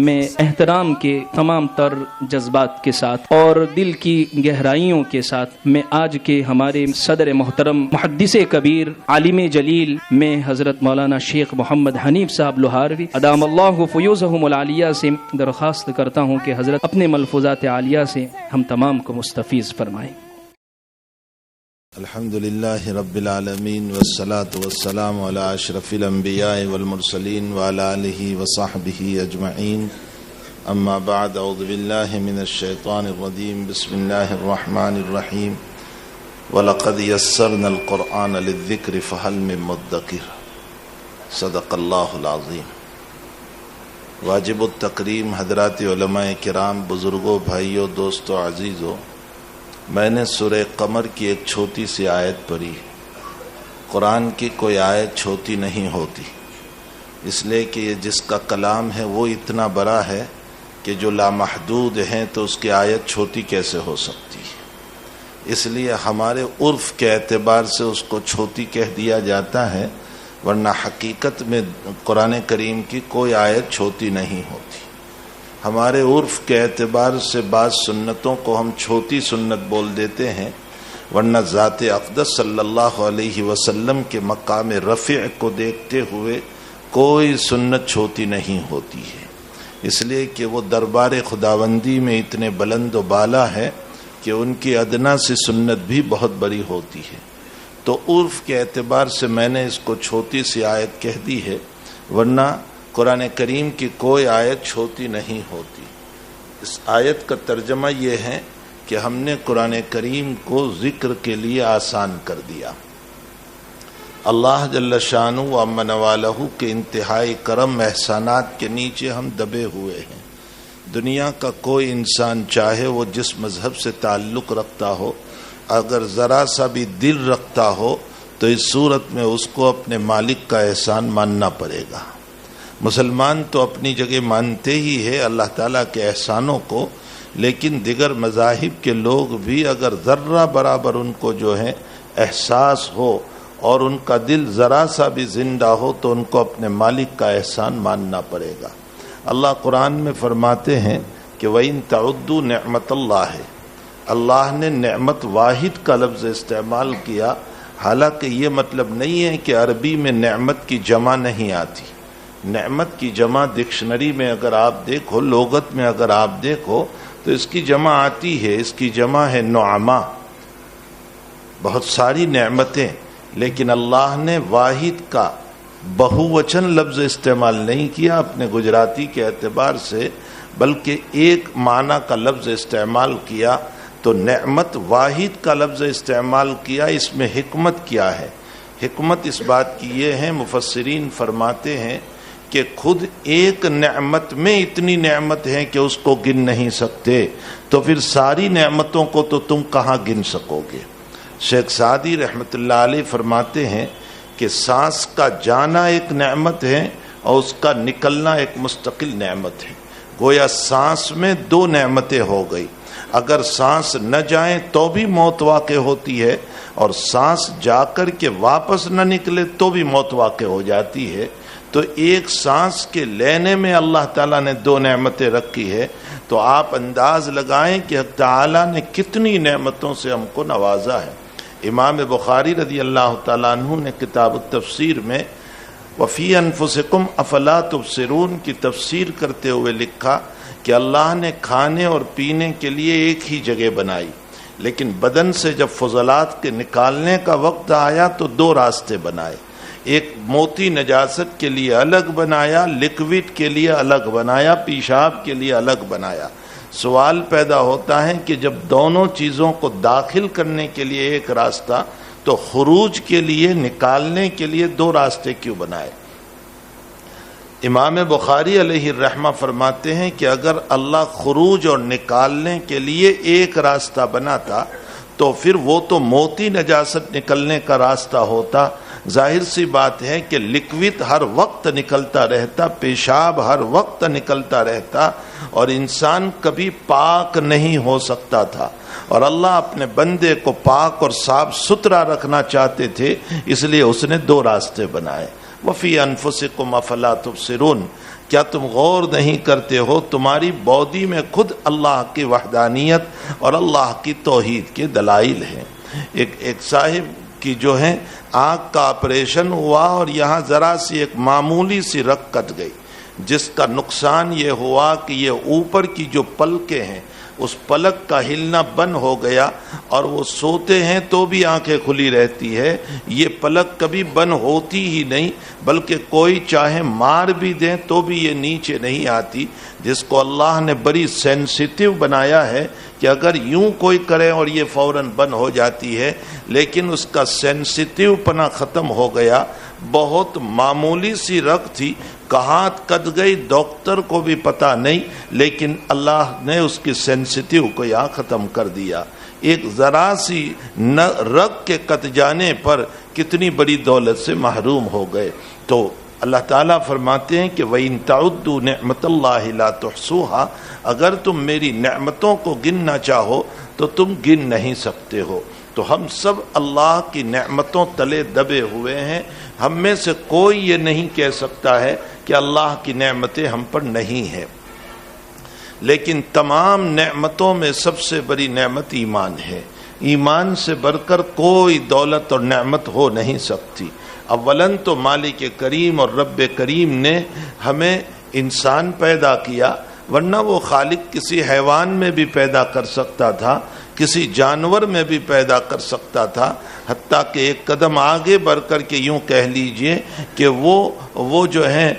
میں احترام کے تمام تر جذبات کے ساتھ اور دل کی گہرائیوں کے ساتھ میں آج کے ہمارے صدر محترم محدث کبیر عالم جلیل میں حضرت مولانا شیخ محمد حنیف صاحب لوہاروی ادام اللہ فیوزہم العالیہ سے درخواست کرتا ہوں کہ حضرت اپنے ملفوظات عالیہ سے ہم تمام کو مستفیض فرمائیں۔ الحمدللہ رب العالمین والصلاة والسلام علی اشرف الانبیاء والمرسلین وعلی آلہ وصحبہ اجمعین، اما بعد، اعوذ باللہ من الشیطان الرجیم، بسم اللہ الرحمن الرحیم، وَلَقَدْ يَسَّرْنَا الْقُرْآنَ لِلذِّكْرِ فَهَلْ مِن مُدَّكِرٍ۔ صدق اللہ العظیم۔ واجب التکریم حضرات علماء کرام، بزرگوں، بھائیوں، دوستوں، عزیزوں، میں نے سورہ قمر کی ایک چھوٹی سی آیت پڑھی۔ قرآن کی کوئی آیت چھوٹی نہیں ہوتی، اس لیے کہ یہ جس کا کلام ہے وہ اتنا بڑا ہے کہ جو لامحدود ہیں تو اس کی آیت چھوٹی کیسے ہو سکتی ہے۔ اس لیے ہمارے عرف کے اعتبار سے اس کو چھوٹی کہہ دیا جاتا ہے، ورنہ حقیقت میں قرآن کریم کی کوئی آیت چھوٹی نہیں ہوتی۔ ہمارے عرف کے اعتبار سے بعض سنتوں کو ہم چھوٹی سنت بول دیتے ہیں، ورنہ ذات اقدس صلی اللہ علیہ وسلم کے مقام رفع کو دیکھتے ہوئے کوئی سنت چھوٹی نہیں ہوتی ہے، اس لیے کہ وہ دربار خداوندی میں اتنے بلند و بالا ہے کہ ان کی ادنا سی سنت بھی بہت بڑی ہوتی ہے۔ تو عرف کے اعتبار سے میں نے اس کو چھوٹی سی آیت کہہ دی ہے، ورنہ قرآن کریم کی کوئی آیت چھوٹی نہیں ہوتی۔ اس آیت کا ترجمہ یہ ہے کہ ہم نے قرآن کریم کو ذکر کے لیے آسان کر دیا۔ اللہ جل شانہ و امن والہ کے انتہائی کرم احسانات کے نیچے ہم دبے ہوئے ہیں۔ دنیا کا کوئی انسان چاہے وہ جس مذہب سے تعلق رکھتا ہو، اگر ذرا سا بھی دل رکھتا ہو تو اس صورت میں اس کو اپنے مالک کا احسان ماننا پڑے گا۔ مسلمان تو اپنی جگہ مانتے ہی ہے اللہ تعالیٰ کے احسانوں کو، لیکن دیگر مذاہب کے لوگ بھی اگر ذرہ برابر ان کو جو ہے احساس ہو اور ان کا دل ذرا سا بھی زندہ ہو تو ان کو اپنے مالک کا احسان ماننا پڑے گا۔ اللہ قرآن میں فرماتے ہیں کہ وَإِن تَعُدُّوا نِعْمَتَ اللَّهِ، اللہ نے نعمت واحد کا لفظ استعمال کیا، حالانکہ یہ مطلب نہیں ہے کہ عربی میں نعمت کی جمع نہیں آتی۔ نعمت کی جمع ڈکشنری میں اگر آپ دیکھو، لغت میں اگر آپ دیکھو تو اس کی جمع آتی ہے، اس کی جمع ہے نعما، بہت ساری نعمتیں، لیکن اللہ نے واحد کا بہووچن لفظ استعمال نہیں کیا اپنے گجراتی کے اعتبار سے، بلکہ ایک معنی کا لفظ استعمال کیا۔ تو نعمت واحد کا لفظ استعمال کیا، اس میں حکمت کیا ہے؟ حکمت اس بات کی یہ ہے، مفسرین فرماتے ہیں کہ خود ایک نعمت میں اتنی نعمت ہے کہ اس کو گن نہیں سکتے، تو پھر ساری نعمتوں کو تو تم کہاں گن سکو گے؟ شیخ سعدی رحمۃ اللہ علیہ فرماتے ہیں کہ سانس کا جانا ایک نعمت ہے اور اس کا نکلنا ایک مستقل نعمت ہے۔ گویا سانس میں دو نعمتیں ہو گئی، اگر سانس نہ جائیں تو بھی موت واقع ہوتی ہے، اور سانس جا کر کے واپس نہ نکلے تو بھی موت واقع ہو جاتی ہے۔ تو ایک سانس کے لینے میں اللہ تعالیٰ نے دو نعمتیں رکھی ہے، تو آپ انداز لگائیں کہ حق تعالیٰ نے کتنی نعمتوں سے ہم کو نوازا ہے۔ امام بخاری رضی اللہ تعالیٰ عنہ نے کتاب التفسیر میں وَفِي أَنفُسِكُمْ أَفَلَا تُبْصِرُونَ کی تفسیر کرتے ہوئے لکھا کہ اللہ نے کھانے اور پینے کے لیے ایک ہی جگہ بنائی، لیکن بدن سے جب فضلات کے نکالنے کا وقت آیا تو دو راستے بنائے، ایک موتی نجاست کے لیے الگ بنایا، لکوڈ کے لیے الگ بنایا، پیشاب کے لیے الگ بنایا۔ سوال پیدا ہوتا ہے کہ جب دونوں چیزوں کو داخل کرنے کے لیے ایک راستہ، تو خروج کے لیے، نکالنے کے لیے دو راستے کیوں بنائے؟ امام بخاری علیہ الرحمہ فرماتے ہیں کہ اگر اللہ خروج اور نکالنے کے لیے ایک راستہ بناتا تو پھر وہ تو موتی نجاست نکلنے کا راستہ ہوتا۔ ظاہر سی بات ہے کہ لکوڈ ہر وقت نکلتا رہتا، پیشاب ہر وقت نکلتا رہتا، اور انسان کبھی پاک نہیں ہو سکتا تھا، اور اللہ اپنے بندے کو پاک اور صاف ستھرا رکھنا چاہتے تھے، اس لیے اس نے دو راستے بنائے۔ وَفِي أَنفُسِكُمْ أَفَلَا تُبْصِرُونَ، کیا تم غور نہیں کرتے ہو تمہاری باڈی میں خود اللہ کی وحدانیت اور اللہ کی توحید کے دلائل ہیں. ایک صاحب کی جو ہے آنکھ کا آپریشن ہوا اور یہاں ذرا سی ایک معمولی سی رگ کٹ گئی، جس کا نقصان یہ ہوا کہ یہ اوپر کی جو پلکیں ہیں اس پلک کا ہلنا بند ہو گیا، اور وہ سوتے ہیں تو بھی آنکھیں کھلی رہتی ہے. یہ پلک کبھی بند ہوتی ہی نہیں، بلکہ کوئی چاہے مار بھی دیں تو بھی یہ نیچے نہیں آتی، جس کو اللہ نے بڑی سینسیٹیو بنایا ہے کہ اگر یوں کوئی کرے اور یہ فوراً بند ہو جاتی ہے، لیکن اس کا سینسیٹیو پنا ختم ہو گیا. بہت معمولی سی رگ تھی، کہاں کٹ گئی ڈاکٹر کو بھی پتہ نہیں، لیکن اللہ نے اس کی سینسیٹیو کو یہاں ختم کر دیا. ایک ذرا سی رگ کے کٹ جانے پر کتنی بڑی دولت سے محروم ہو گئے. تو اللہ تعالیٰ فرماتے ہیں کہ وَإِن تَعُدُّوا نِعْمَتَ اللَّهِ لَا تُحْصُوهَا، اگر تم میری نعمتوں کو گننا چاہو تو تم گن نہیں سکتے ہو. تو ہم سب اللہ کی نعمتوں تلے دبے ہوئے ہیں. ہم میں سے کوئی یہ نہیں کہہ سکتا ہے کہ اللہ کی نعمتیں ہم پر نہیں ہیں، لیکن تمام نعمتوں میں سب سے بڑی نعمت ایمان ہے. ایمان سے بڑھ کر کوئی دولت اور نعمت ہو نہیں سکتی. اولاً تو مالک کریم اور رب کریم نے ہمیں انسان پیدا کیا، ورنہ وہ خالق کسی حیوان میں بھی پیدا کر سکتا تھا، کسی جانور میں بھی پیدا کر سکتا تھا، حتیٰ کہ ایک قدم آگے بڑھ کر کے یوں کہہ لیجئے کہ وہ جو ہے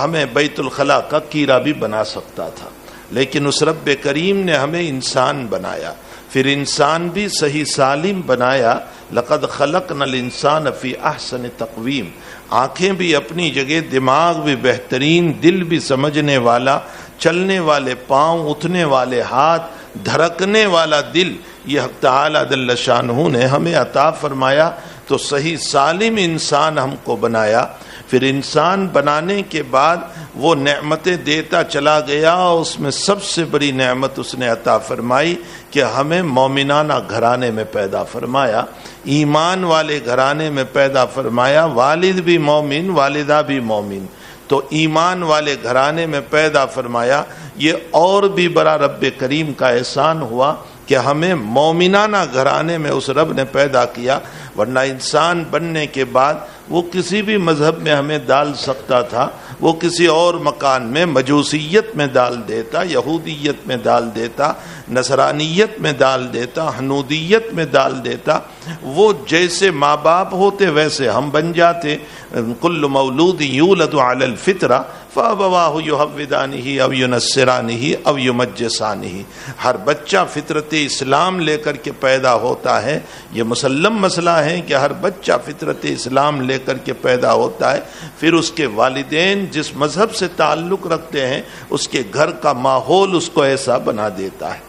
ہمیں بیت الخلا کا کیڑا بھی بنا سکتا تھا. لیکن اس رب کریم نے ہمیں انسان بنایا، پھر انسان بھی صحیح سالم بنایا. لقد خلقنا الانسان فی احسن تقویم. آنکھیں بھی اپنی جگہ، دماغ بھی بہترین، دل بھی سمجھنے والا، چلنے والے پاؤں، اٹھنے والے ہاتھ، دھڑکنے والا دل، یہ حق تعالی جل شانہ نے ہمیں عطا فرمایا. تو صحیح سالم انسان ہم کو بنایا. پھر انسان بنانے کے بعد وہ نعمتیں دیتا چلا گیا، اور اس میں سب سے بڑی نعمت اس نے عطا فرمائی کہ ہمیں مومنانہ گھرانے میں پیدا فرمایا، ایمان والے گھرانے میں پیدا فرمایا. والد بھی مومن، والدہ بھی مومن، تو ایمان والے گھرانے میں پیدا فرمایا. یہ اور بھی بڑا رب کریم کا احسان ہوا کہ ہمیں مومنانہ گھرانے میں اس رب نے پیدا کیا. ورنہ انسان بننے کے بعد وہ کسی بھی مذہب میں ہمیں ڈال سکتا تھا، وہ کسی اور مکان میں، مجوسیت میں ڈال دیتا، یہودیت میں ڈال دیتا، نصرانیت میں ڈال دیتا، حنودیت میں ڈال دیتا. وہ جیسے ماں باپ ہوتے ویسے ہم بن جاتے. کل مولود یولد علی الفطرہ فابواہ یہودانہ او ینصرانہ او یمجسانہ. ہر بچہ فطرت اسلام لے کر کے پیدا ہوتا ہے. یہ مسلم مسئلہ ہے کہ ہر بچہ فطرت اسلام لے کر کے پیدا ہوتا ہے. پھر اس کے والدین جس مذہب سے تعلق رکھتے ہیں، اس کے گھر کا ماحول اس کو ایسا بنا دیتا ہے.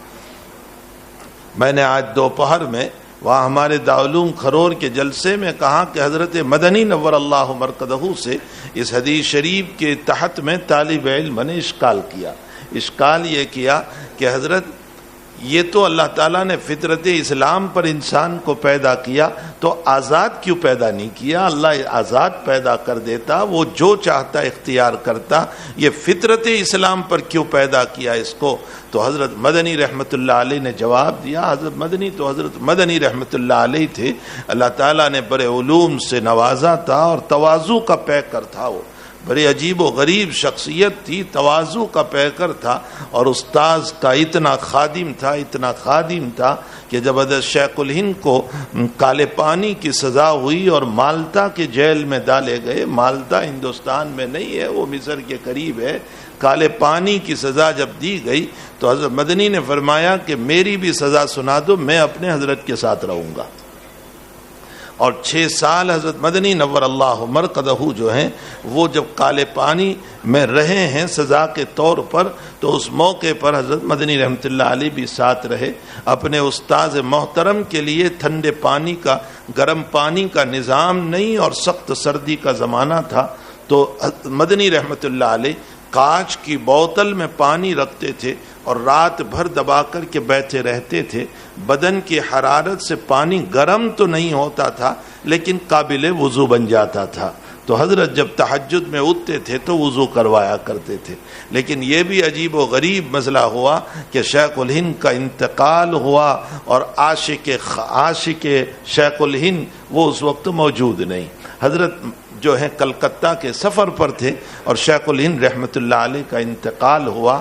میں نے آج دوپہر میں وہاں ہمارے دارالعلوم خرور کے جلسے میں کہا کہ حضرت مدنی نور اللہ مرکزہ سے اس حدیث شریف کے تحت میں طالب علم نے اشکال کیا. اشکال یہ کیا کہ حضرت یہ تو اللہ تعالیٰ نے فطرت اسلام پر انسان کو پیدا کیا، تو آزاد کیوں پیدا نہیں کیا؟ اللہ آزاد پیدا کر دیتا، وہ جو چاہتا اختیار کرتا. یہ فطرت اسلام پر کیوں پیدا کیا اس کو؟ تو حضرت مدنی رحمت اللہ علیہ نے جواب دیا. حضرت مدنی رحمت اللہ علیہ تھے، اللہ تعالیٰ نے بڑے علوم سے نوازا تھا اور تواضع کا پیکر تھا. وہ بڑی عجیب و غریب شخصیت تھی، تواضع کا پیکر تھا، اور استاذ کا اتنا خادم تھا کہ جب حضرت شیخ الہند کو کالے پانی کی سزا ہوئی اور مالٹا کے جیل میں ڈالے گئے. مالٹا ہندوستان میں نہیں ہے، وہ مصر کے قریب ہے. کالے پانی کی سزا جب دی گئی تو حضرت مدنی نے فرمایا کہ میری بھی سزا سنا دو، میں اپنے حضرت کے ساتھ رہوں گا. اور 6 سال حضرت مدنی نور اللہ مرکزہ جو ہیں وہ جب کالے پانی میں رہے ہیں سزا کے طور پر، تو اس موقع پر حضرت مدنی رحمت اللہ علیہ بھی ساتھ رہے. اپنے استاذ محترم کے لیے ٹھنڈے پانی کا، گرم پانی کا نظام نہیں اور سخت سردی کا زمانہ تھا، تو مدنی رحمت اللہ علیہ کانچ کی بوتل میں پانی رکھتے تھے اور رات بھر دبا کر کے بیٹھے رہتے تھے. بدن کی حرارت سے پانی گرم تو نہیں ہوتا تھا لیکن قابل وضو بن جاتا تھا. تو حضرت جب تہجد میں اٹھتے تھے تو وضو کروایا کرتے تھے. لیکن یہ بھی عجیب و غریب مسئلہ ہوا کہ شیخ الہند کا انتقال ہوا اور عاشق شیخ الہند وہ اس وقت موجود نہیں. حضرت جو ہے کلکتہ کے سفر پر تھے اور شیخ الہند رحمۃ اللہ علیہ کا انتقال ہوا.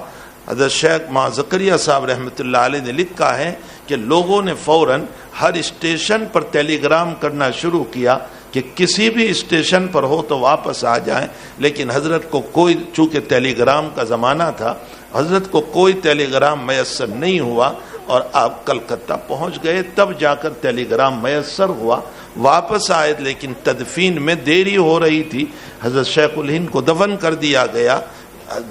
حضرت شیخ ماں زکریا صاحب رحمۃ اللہ علیہ نے لکھا ہے کہ لوگوں نے فوراً ہر اسٹیشن پر ٹیلی گرام کرنا شروع کیا کہ کسی بھی اسٹیشن پر ہو تو واپس آ جائیں. لیکن حضرت کو کوئی، چونکہ ٹیلی گرام کا زمانہ تھا، حضرت کو کوئی ٹیلی گرام میسر نہیں ہوا اور آپ کلکتہ پہنچ گئے. تب جا کر ٹیلی گرام میسر ہوا، واپس آئے. لیکن تدفین میں دیری ہو رہی تھی. حضرت شیخ الہند کو دفن کر دیا گیا.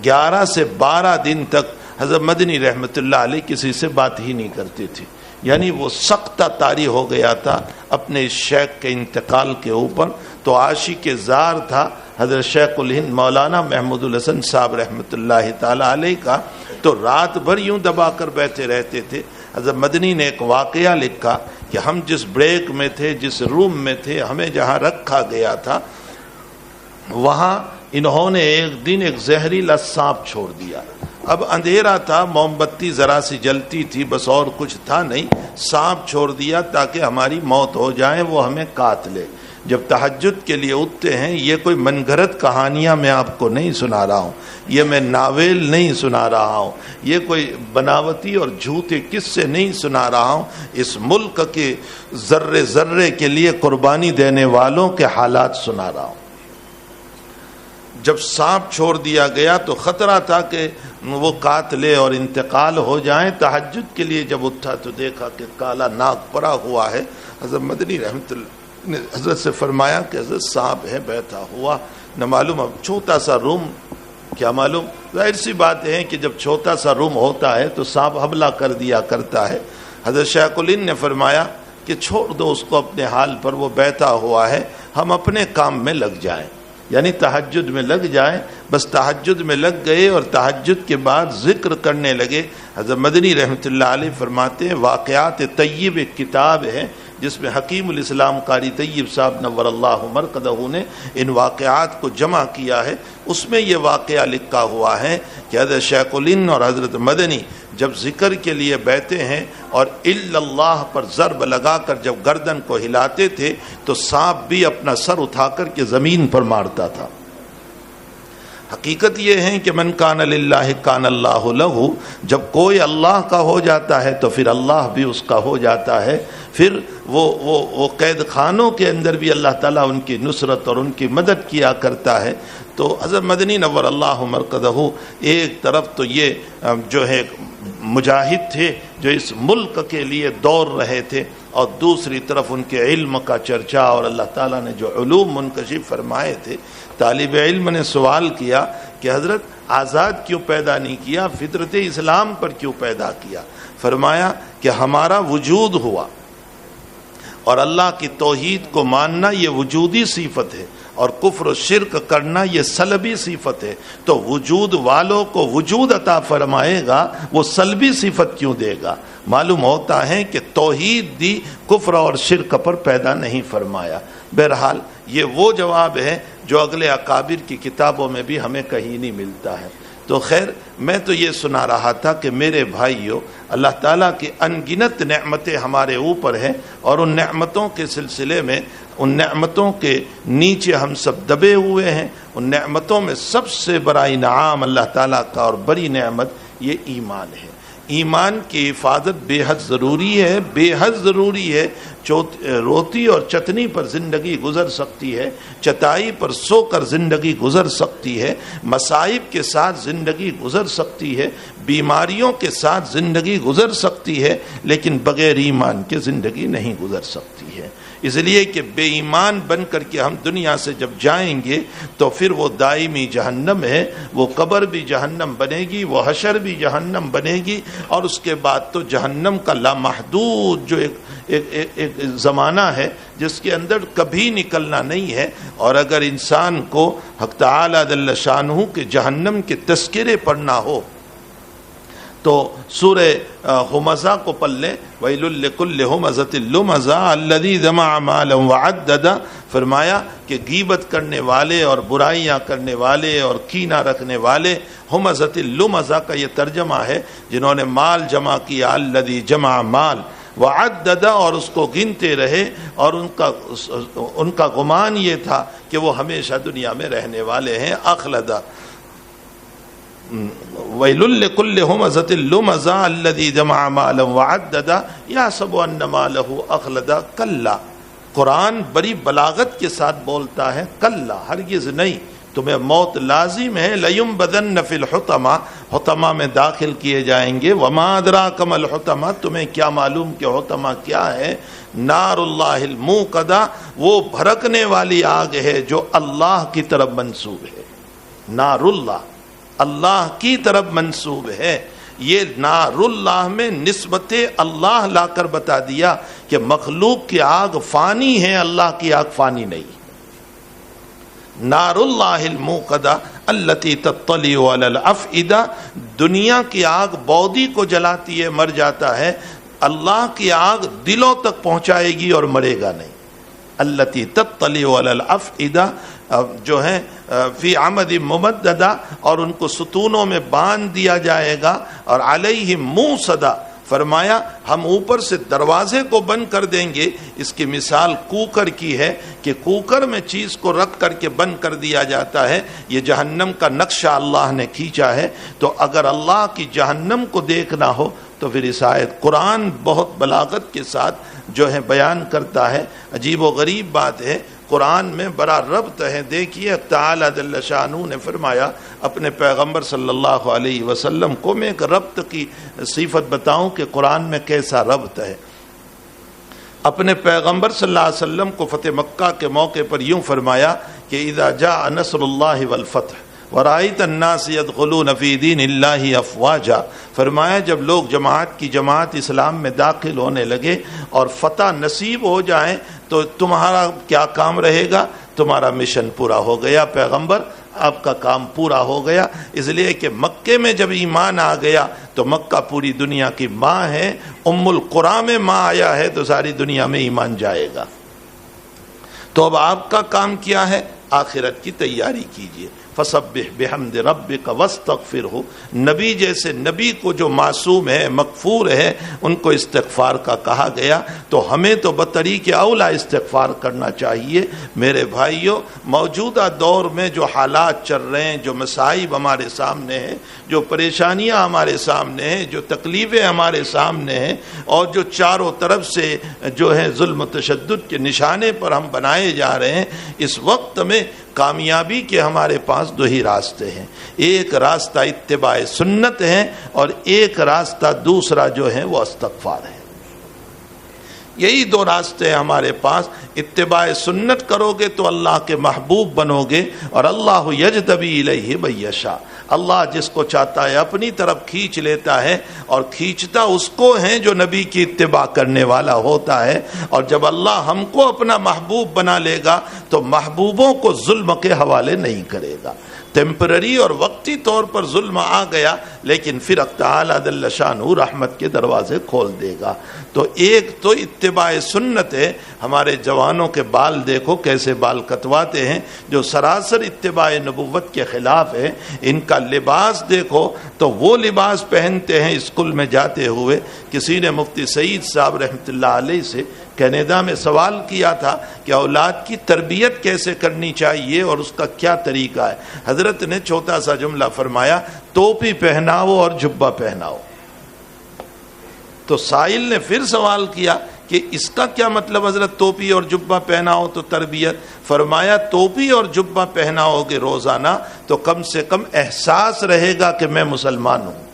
11 سے 12 دن تک حضرت مدنی رحمۃ اللہ علیہ کسی سے بات ہی نہیں کرتے تھے. یعنی وہ سخت طاری ہو گیا تھا اپنے شیخ کے انتقال کے اوپر. تو عاشق زار تھا حضرت شیخ الہند مولانا محمود الحسن صاحب رحمۃ اللہ تعالی علیہ کا. تو رات بھر یوں دبا کر بیٹھے رہتے تھے. حضرت مدنی نے ایک واقعہ لکھا کہ ہم جس بریک میں تھے، جس روم میں تھے، ہمیں جہاں رکھا گیا تھا، وہاں انہوں نے ایک دن ایک زہریلا سانپ چھوڑ دیا. اب اندھیرا تھا، موم بتی ذرا سی جلتی تھی، بس اور کچھ تھا نہیں. سانپ چھوڑ دیا تاکہ ہماری موت ہو جائے، وہ ہمیں کاٹ لے. جب تہجد کے لیے اٹھتے ہیں، یہ کوئی من گھڑت کہانیاں میں آپ کو نہیں سنا رہا ہوں، یہ میں ناول نہیں سنا رہا ہوں، یہ کوئی بناوٹی اور جھوٹے قصے نہیں سنا رہا ہوں. اس ملک کے ذرے ذرے کے لیے قربانی دینے والوں کے حالات سنا رہا ہوں. جب سانپ چھوڑ دیا گیا تو خطرہ تھا کہ وہ کاٹ لے اور انتقال ہو جائیں. تہجد کے لیے جب اٹھا تو دیکھا کہ کالا ناک پڑا ہوا ہے. حضرت مدنی رحمۃ اللہ نے حضرت سے فرمایا کہ حضرت سانپ ہے بیٹھا ہوا، نہ معلوم اب چھوٹا سا روم، کیا معلوم، ظاہر سی بات ہے کہ جب چھوٹا سا روم ہوتا ہے تو سانپ حملہ کر دیا کرتا ہے. حضرت شیخ الہند نے فرمایا کہ چھوڑ دو اس کو اپنے حال پر، وہ بیٹھا ہوا ہے، ہم اپنے کام میں لگ جائیں. یعنی تہجد میں لگ جائیں. بس تہجد میں لگ گئے اور تہجد کے بعد ذکر کرنے لگے. حضرت مدنی رحمۃ اللہ علیہ فرماتے ہیں واقعات طیب ایک کتاب ہے جس میں حکیم الاسلام قاری طیب صاحب نور اللہ مرقدہ نے ان واقعات کو جمع کیا ہے. اس میں یہ واقعہ لکھا ہوا ہے کہ حضرت شیخ الہند اور حضرت مدنی جب ذکر کے لیے بیٹھے ہیں اور الا اللہ پر ضرب لگا کر جب گردن کو ہلاتے تھے تو سانپ بھی اپنا سر اٹھا کر کے زمین پر مارتا تھا. حقیقت یہ ہے کہ من کان للہ کان اللہ لہ، جب کوئی اللہ کا ہو جاتا ہے تو پھر اللہ بھی اس کا ہو جاتا ہے. پھر وہ قید خانوں کے اندر بھی اللہ تعالیٰ ان کی نصرت اور ان کی مدد کیا کرتا ہے. تو حضرت مدنی نور اللہ مرقدہ ایک طرف تو یہ جو ہے مجاہد تھے جو اس ملک کے لیے دوڑ رہے تھے، اور دوسری طرف ان کے علم کا چرچا اور اللہ تعالیٰ نے جو علوم منکشف فرمائے تھے. طالب علم نے سوال کیا کہ حضرت آزاد کیوں پیدا نہیں کیا، فطرت اسلام پر کیوں پیدا کیا؟ فرمایا کہ ہمارا وجود ہوا اور اللہ کی توحید کو ماننا یہ وجودی صفت ہے اور کفر و شرک کرنا یہ سلبی صفت ہے. تو وجود والوں کو وجود عطا فرمائے گا، وہ سلبی صفت کیوں دے گا؟ معلوم ہوتا ہے کہ توحید دی، کفر اور شرک پر پیدا نہیں فرمایا. بہرحال یہ وہ جواب ہے جو اگلے اکابر کی کتابوں میں بھی ہمیں کہیں نہیں ملتا ہے. تو خیر، میں تو یہ سنا رہا تھا کہ میرے بھائیوں، اللہ تعالیٰ کی ان گنت نعمتیں ہمارے اوپر ہیں اور ان نعمتوں کے سلسلے میں، ان نعمتوں کے نیچے ہم سب دبے ہوئے ہیں. ان نعمتوں میں سب سے بڑا انعام اللہ تعالیٰ کا اور بڑی نعمت یہ ایمان ہے. ایمان کی حفاظت بے حد ضروری ہے، بے حد ضروری ہے. روٹی اور چٹنی پر زندگی گزر سکتی ہے، چٹائی پر سو کر زندگی گزر سکتی ہے، مصائب کے ساتھ زندگی گزر سکتی ہے، بیماریوں کے ساتھ زندگی گزر سکتی ہے، لیکن بغیر ایمان کے زندگی نہیں گزر سکتی ہے. اس لیے کہ بے ایمان بن کر کے ہم دنیا سے جب جائیں گے تو پھر وہ دائمی جہنم ہے، وہ قبر بھی جہنم بنے گی، وہ حشر بھی جہنم بنے گی، اور اس کے بعد تو جہنم کا لامحدود جو ایک زمانہ ہے جس کے اندر کبھی نکلنا نہیں ہے. اور اگر انسان کو حق تعالی جل شانہ کے جہنم کے تذکرے پڑھنا ہو تو سورہ ہمزہ کو پڑھ لیں، ویل لکل ہمزۃ لمزہ الذی جمع مالا وعدد، فرمایا کہ غیبت کرنے والے اور برائیاں کرنے والے اور کینہ رکھنے والے، ہمزۃ لمزہ کا یہ ترجمہ ہے جنہوں نے مال جمع کیا، الذی جمع مال وعدد، اور اس کو گنتے رہے، اور ان کا گمان یہ تھا کہ وہ ہمیشہ دنیا میں رہنے والے ہیں، اخلد ویل لکل ہمزۃ لمزہ الذی جمع مالا وعدد یحسب ان مالہ اخلد، کلا، قرآن بڑی بلاغت کے ساتھ بولتا ہے، کلا، ہرگز نہیں، تمہیں موت لازم ہے، لَيُنبَذَنَّ فِي الْحُطَمَةِ، حطمہ میں داخل کیے جائیں گے، وَمَا أَدْرَاكَ مَا الْحُطَمَةِ، تمہیں کیا معلوم کہ حطمہ کیا ہے، نار اللہ الموقدہ، وہ بھڑکنے والی آگ ہے جو اللہ کی طرف منسوب ہے، نار اللہ، اللہ کی طرف منسوب ہے، یہ نار اللہ میں نسبت اللہ لا کر بتا دیا کہ مخلوق کی آگ فانی ہے، اللہ کی آگ فانی نہیں، نار اللہ الموقدہ التی تطلع علی الافئدہ، دنیا کی آگ بودی کو جلاتی ہے، مر جاتا ہے، اللہ کی آگ دلوں تک پہنچائے گی اور مرے گا نہیں، التی تطلع علی الافئدہ جو ہے فی عمد ممددہ، اور ان کو ستونوں میں باندھ دیا جائے گا، اور علیہم موصدہ، فرمایا ہم اوپر سے دروازے کو بند کر دیں گے، اس کی مثال کوکر کی ہے کہ کوکر میں چیز کو رکھ کر کے بند کر دیا جاتا ہے، یہ جہنم کا نقشہ اللہ نے کھینچا ہے، تو اگر اللہ کی جہنم کو دیکھنا ہو تو پھر اس آیت، قرآن بہت بلاغت کے ساتھ جو ہے بیان کرتا ہے، عجیب و غریب بات ہے، قرآن میں بڑا ربط ہے، دیکھیے تعالی جل شانہ نے فرمایا اپنے پیغمبر صلی اللہ علیہ وسلم کو، میں ایک ربط کی صفت بتاؤں کہ قرآن میں کیسا ربط ہے، اپنے پیغمبر صلی اللہ علیہ وسلم کو فتح مکہ کے موقع پر یوں فرمایا کہ اذا جاء نصر اللہ والفتح ورأیت الناس يدخلون فی دین اللہ افواجا، فرمایا جب لوگ جماعت کی جماعت اسلام میں داخل ہونے لگے اور فتح نصیب ہو جائیں تو تمہارا کیا کام رہے گا، تمہارا مشن پورا ہو گیا، پیغمبر آپ کا کام پورا ہو گیا، اس لیے کہ مکے میں جب ایمان آ گیا تو مکہ پوری دنیا کی ماں ہے، ام القریٰ میں ماں آیا ہے تو ساری دنیا میں ایمان جائے گا، تو اب آپ کا کام کیا ہے، آخرت کی تیاری کیجئے، فسبح بحمد ربک واستغفرہ، نبی جیسے نبی کو جو معصوم ہے، مغفور ہے، ان کو استغفار کا کہا گیا، تو ہمیں تو بطریق اولا استغفار کرنا چاہیے۔ میرے بھائیوں، موجودہ دور میں جو حالات چل رہے ہیں، جو مصائب ہمارے سامنے ہیں، جو پریشانیاں ہمارے سامنے ہیں، جو تکلیفیں ہمارے سامنے ہیں، اور جو چاروں طرف سے جو ہے ظلم و تشدد کے نشانے پر ہم بنائے جا رہے ہیں، اس وقت میں کامیابی کے ہمارے پاس دو ہی راستے ہیں، ایک راستہ اتباع سنت ہے اور ایک راستہ دوسرا جو ہے وہ استغفار ہے، یہی دو راستے ہیں ہمارے پاس۔ اتباع سنت کرو گے تو اللہ کے محبوب بنو گے، اور اللہ یجتبی الیہ من یشاء، اللہ جس کو چاہتا ہے اپنی طرف کھینچ لیتا ہے، اور کھینچتا اس کو ہے جو نبی کی اتباع کرنے والا ہوتا ہے، اور جب اللہ ہم کو اپنا محبوب بنا لے گا تو محبوبوں کو ظلم کے حوالے نہیں کرے گا، ٹیمپرری اور وقتی طور پر ظلم آ گیا لیکن پھر تعالی جل شانہ رحمت کے دروازے کھول دے گا۔ تو ایک تو اتباع سنت ہے، ہمارے جوانوں کے بال دیکھو کیسے بال کٹواتے ہیں، جو سراسر اتباع نبوت کے خلاف ہے، ان کا لباس دیکھو تو وہ لباس پہنتے ہیں اسکول میں جاتے ہوئے۔ کسی نے مفتی سعید صاحب رحمۃ اللہ علیہ سے کینیڈا میں سوال کیا تھا کہ اولاد کی تربیت کیسے کرنی چاہیے اور اس کا کیا طریقہ ہے، حضرت نے چھوٹا سا جملہ فرمایا، ٹوپی پہناؤ اور جبہ پہناؤ۔ تو سائل نے پھر سوال کیا کہ اس کا کیا مطلب حضرت، ٹوپی اور جبہ پہناؤ تو تربیت؟ فرمایا ٹوپی اور جبہ پہناؤ گے روزانہ تو کم سے کم احساس رہے گا کہ میں مسلمان ہوں،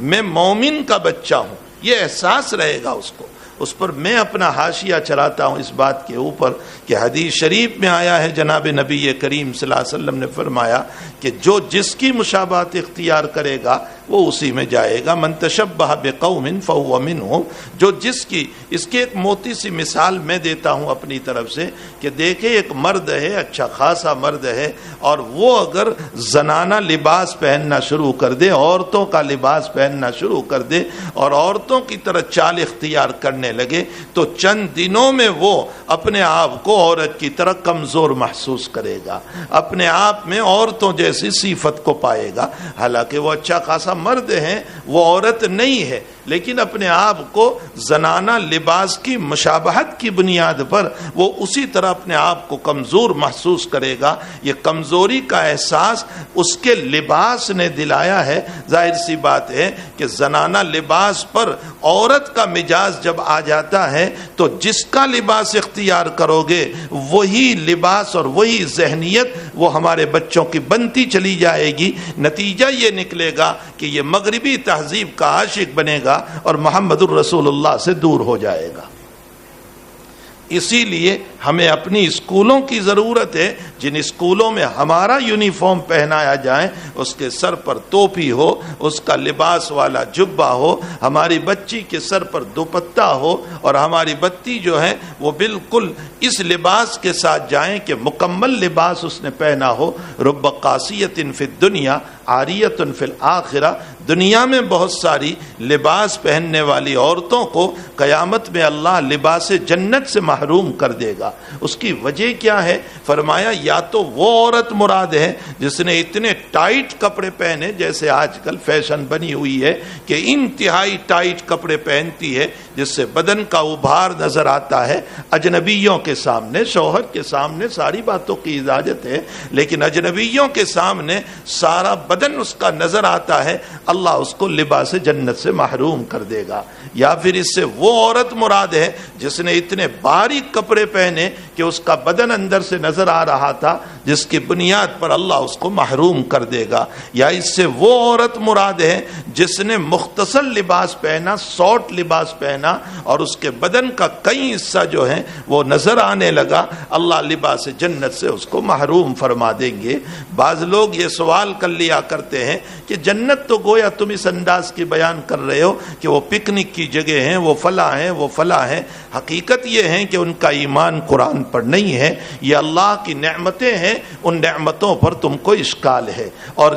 میں مومن کا بچہ ہوں، یہ احساس رہے گا اس کو۔ اس پر میں اپنا حاشیہ چلاتا ہوں اس بات کے اوپر کہ حدیث شریف میں آیا ہے، جناب نبی کریم صلی اللہ علیہ وسلم نے فرمایا کہ جو جس کی مشابہت اختیار کرے گا وہ اسی میں جائے گا. من تشبہ بقوم فہو منہم. جو جس کی اس کی ایک موٹی سی مثال میں دیتا ہوں اپنی طرف سے کہ دیکھیں ایک مرد ہے, اچھا خاصا مرد ہے, اور وہ اگر زنانہ لباس پہننا شروع کر دے, عورتوں کا لباس پہننا شروع کر دے اور عورتوں کی طرح چال اختیار کرنے لگے, تو چند دنوں میں وہ اپنے آپ کو عورت کی طرح کمزور محسوس کرے گا, اپنے آپ میں عورتوں جیسی صفت کو پائے گا. حالانکہ وہ اچھا خاصا مرد ہے, وہ عورت نہیں ہے, لیکن اپنے آپ کو زنانہ لباس کی مشابہت کی بنیاد پر وہ اسی طرح اپنے آپ کو کمزور محسوس کرے گا. یہ کمزوری کا احساس اس کے لباس نے دلایا ہے. ظاہر سی بات ہے کہ زنانہ لباس پر عورت کا مزاج جب آ جاتا ہے تو جس کا لباس اختیار کرو گے وہی لباس اور وہی ذہنیت وہ ہمارے بچوں کی بنتی چلی جائے گی. نتیجہ یہ نکلے گا کہ یہ مغربی تہذیب کا عاشق بنے گا اور محمد الرسول اللہ سے دور ہو جائے گا. اسی لیے ہمیں اپنی اسکولوں کی ضرورت ہے, جن اسکولوں میں ہمارا یونیفارم پہنایا جائے, اس کے سر پر ٹوپی ہو, اس کا لباس والا جبہ ہو, ہماری بچی کے سر پر دوپٹہ ہو, اور ہماری بچی جو ہے وہ بالکل اس لباس کے ساتھ جائیں کہ مکمل لباس اس نے پہنا ہو. رب قاسیۃ فی الدنیا عاریۃ فی الآخرہ. دنیا میں بہت ساری لباس پہننے والی عورتوں کو قیامت میں اللہ لباس جنت سے محروم کر دے گا. اس کی وجہ کیا ہے؟ فرمایا یا تو وہ عورت مراد ہے جس نے اتنے ٹائٹ کپڑے پہنے, جیسے آج کل فیشن بنی ہوئی ہے کہ انتہائی ٹائٹ کپڑے پہنتی ہے جس سے بدن کا ابھار نظر آتا ہے. اجنبیوں کے سامنے, شوہر کے سامنے ساری باتوں کی اجازت ہے, لیکن اجنبیوں کے سامنے سارا بدن اس کا نظر آتا ہے. اللہ اس کو لباس جنت سے محروم کر دے گا. یا پھر اس سے وہ عورت مراد ہے جس نے اتنے باریک کپڑے پہنے کہ اس کا بدن اندر سے نظر آ رہا تھا, جس کی بنیاد پر اللہ اس کو محروم کر دے گا. یا اس سے وہ عورت مراد ہے جس نے مختصر لباس پہنا, شارٹ لباس پہنا, اور اس کے بدن کا کئی حصہ جو ہے وہ نظر آنے لگا, اللہ لباس جنت سے اس کو محروم فرما دیں گے. بعض لوگ یہ سوال کر لیا کرتے ہیں کہ جنت تو گویا تم اس انداز کی بیان کر رہے ہو کہ وہ پکنک کی جگہ ہیں, وہ فلاں ہیں, وہ فلاں ہیں. حقیقت یہ ہے کہ ان کا ایمان قرآن پر نہیں ہے. یہ اللہ کی نعمتیں ہیں, ان نعمتوں پر تم کو اشکال ہے. اور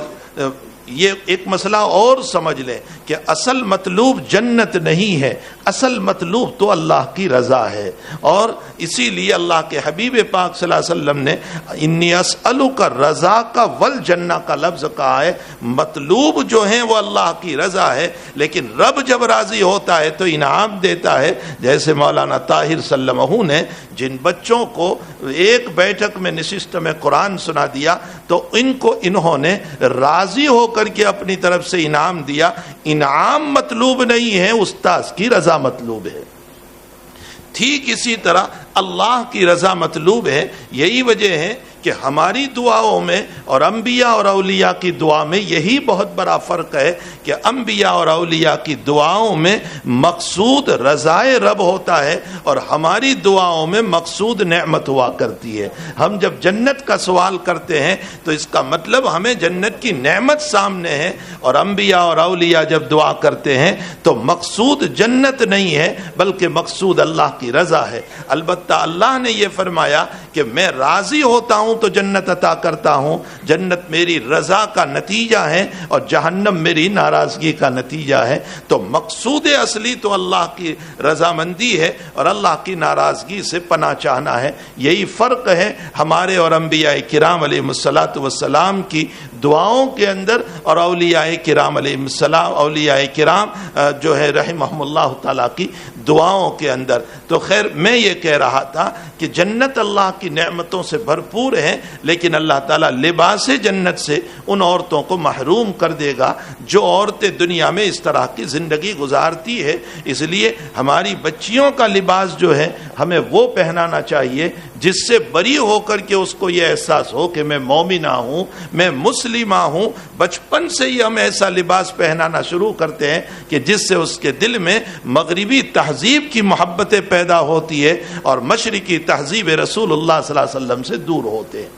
یہ ایک مسئلہ اور سمجھ لیں کہ اصل مطلوب جنت نہیں ہے, اصل مطلوب تو اللہ کی رضا ہے. اور اسی لیے اللہ کے حبیب پاک صلی اللہ علیہ وسلم نے انی اسألک رضا کا والجنہ کا لفظ کہا ہے. مطلوب جو ہیں وہ اللہ کی رضا ہے, لیکن رب جب راضی ہوتا ہے تو انعام دیتا ہے. جیسے مولانا طاہر صلی اللہ علیہ وسلم نے جن بچوں کو ایک بیٹھک میں نشست میں قرآن سنا دیا تو ان کو انہوں نے راضی ہو کر کے اپنی طرف سے انعام دیا. انعام مطلوب نہیں ہے, استاذ کی رضا مطلوب ہے. ٹھیک اسی طرح اللہ کی رضا مطلوب ہے. یہی وجہ ہے کہ ہماری دعاؤں میں اور انبیاء اور اولیاء کی دعا میں یہی بہت بڑا فرق ہے کہ انبیاء اور اولیاء کی دعاؤں میں مقصود رضائے رب ہوتا ہے اور ہماری دعاؤں میں مقصود نعمت ہوا کرتی ہے. ہم جب جنت کا سوال کرتے ہیں تو اس کا مطلب ہمیں جنت کی نعمت سامنے ہے, اور انبیاء اور اولیاء جب دعا کرتے ہیں تو مقصود جنت نہیں ہے بلکہ مقصود اللہ کی رضا ہے. البتہ اللہ نے یہ فرمایا کہ میں راضی ہوتا ہوں تو جنت عطا کرتا ہوں. جنت میری رضا کا نتیجہ ہے اور جہنم میری ناراضگی کا نتیجہ ہے. تو مقصود اصلی تو اللہ کی رضامندی ہے اور اللہ کی ناراضگی سے پناہ چاہنا ہے. یہی فرق ہے ہمارے اور انبیاء کرام علیہ الصلوۃ والسلام کی دعاؤں کے اندر اور اولیاء کرام علیہ السلام, اولیاء کرام جو ہے رحمہم اللہ تعالیٰ کی دعاؤں کے اندر. تو خیر میں یہ کہہ رہا تھا کہ جنت اللہ کی نعمتوں سے بھرپور ہے, لیکن اللہ تعالیٰ لباس جنت سے ان عورتوں کو محروم کر دے گا جو عورتیں دنیا میں اس طرح کی زندگی گزارتی ہے. اس لیے ہماری بچیوں کا لباس جو ہے ہمیں وہ پہنانا چاہیے جس سے بری ہو کر کے اس کو یہ احساس ہو کہ میں مومنہ ہوں, میں مسلمہ ہوں. بچپن سے ہی ہم ایسا لباس پہنانا شروع کرتے ہیں کہ جس سے اس کے دل میں مغربی تہذیب کی محبتیں پیدا ہوتی ہے اور مشرقی تہذیب رسول اللہ صلی اللہ علیہ وسلم سے دور ہوتے ہیں.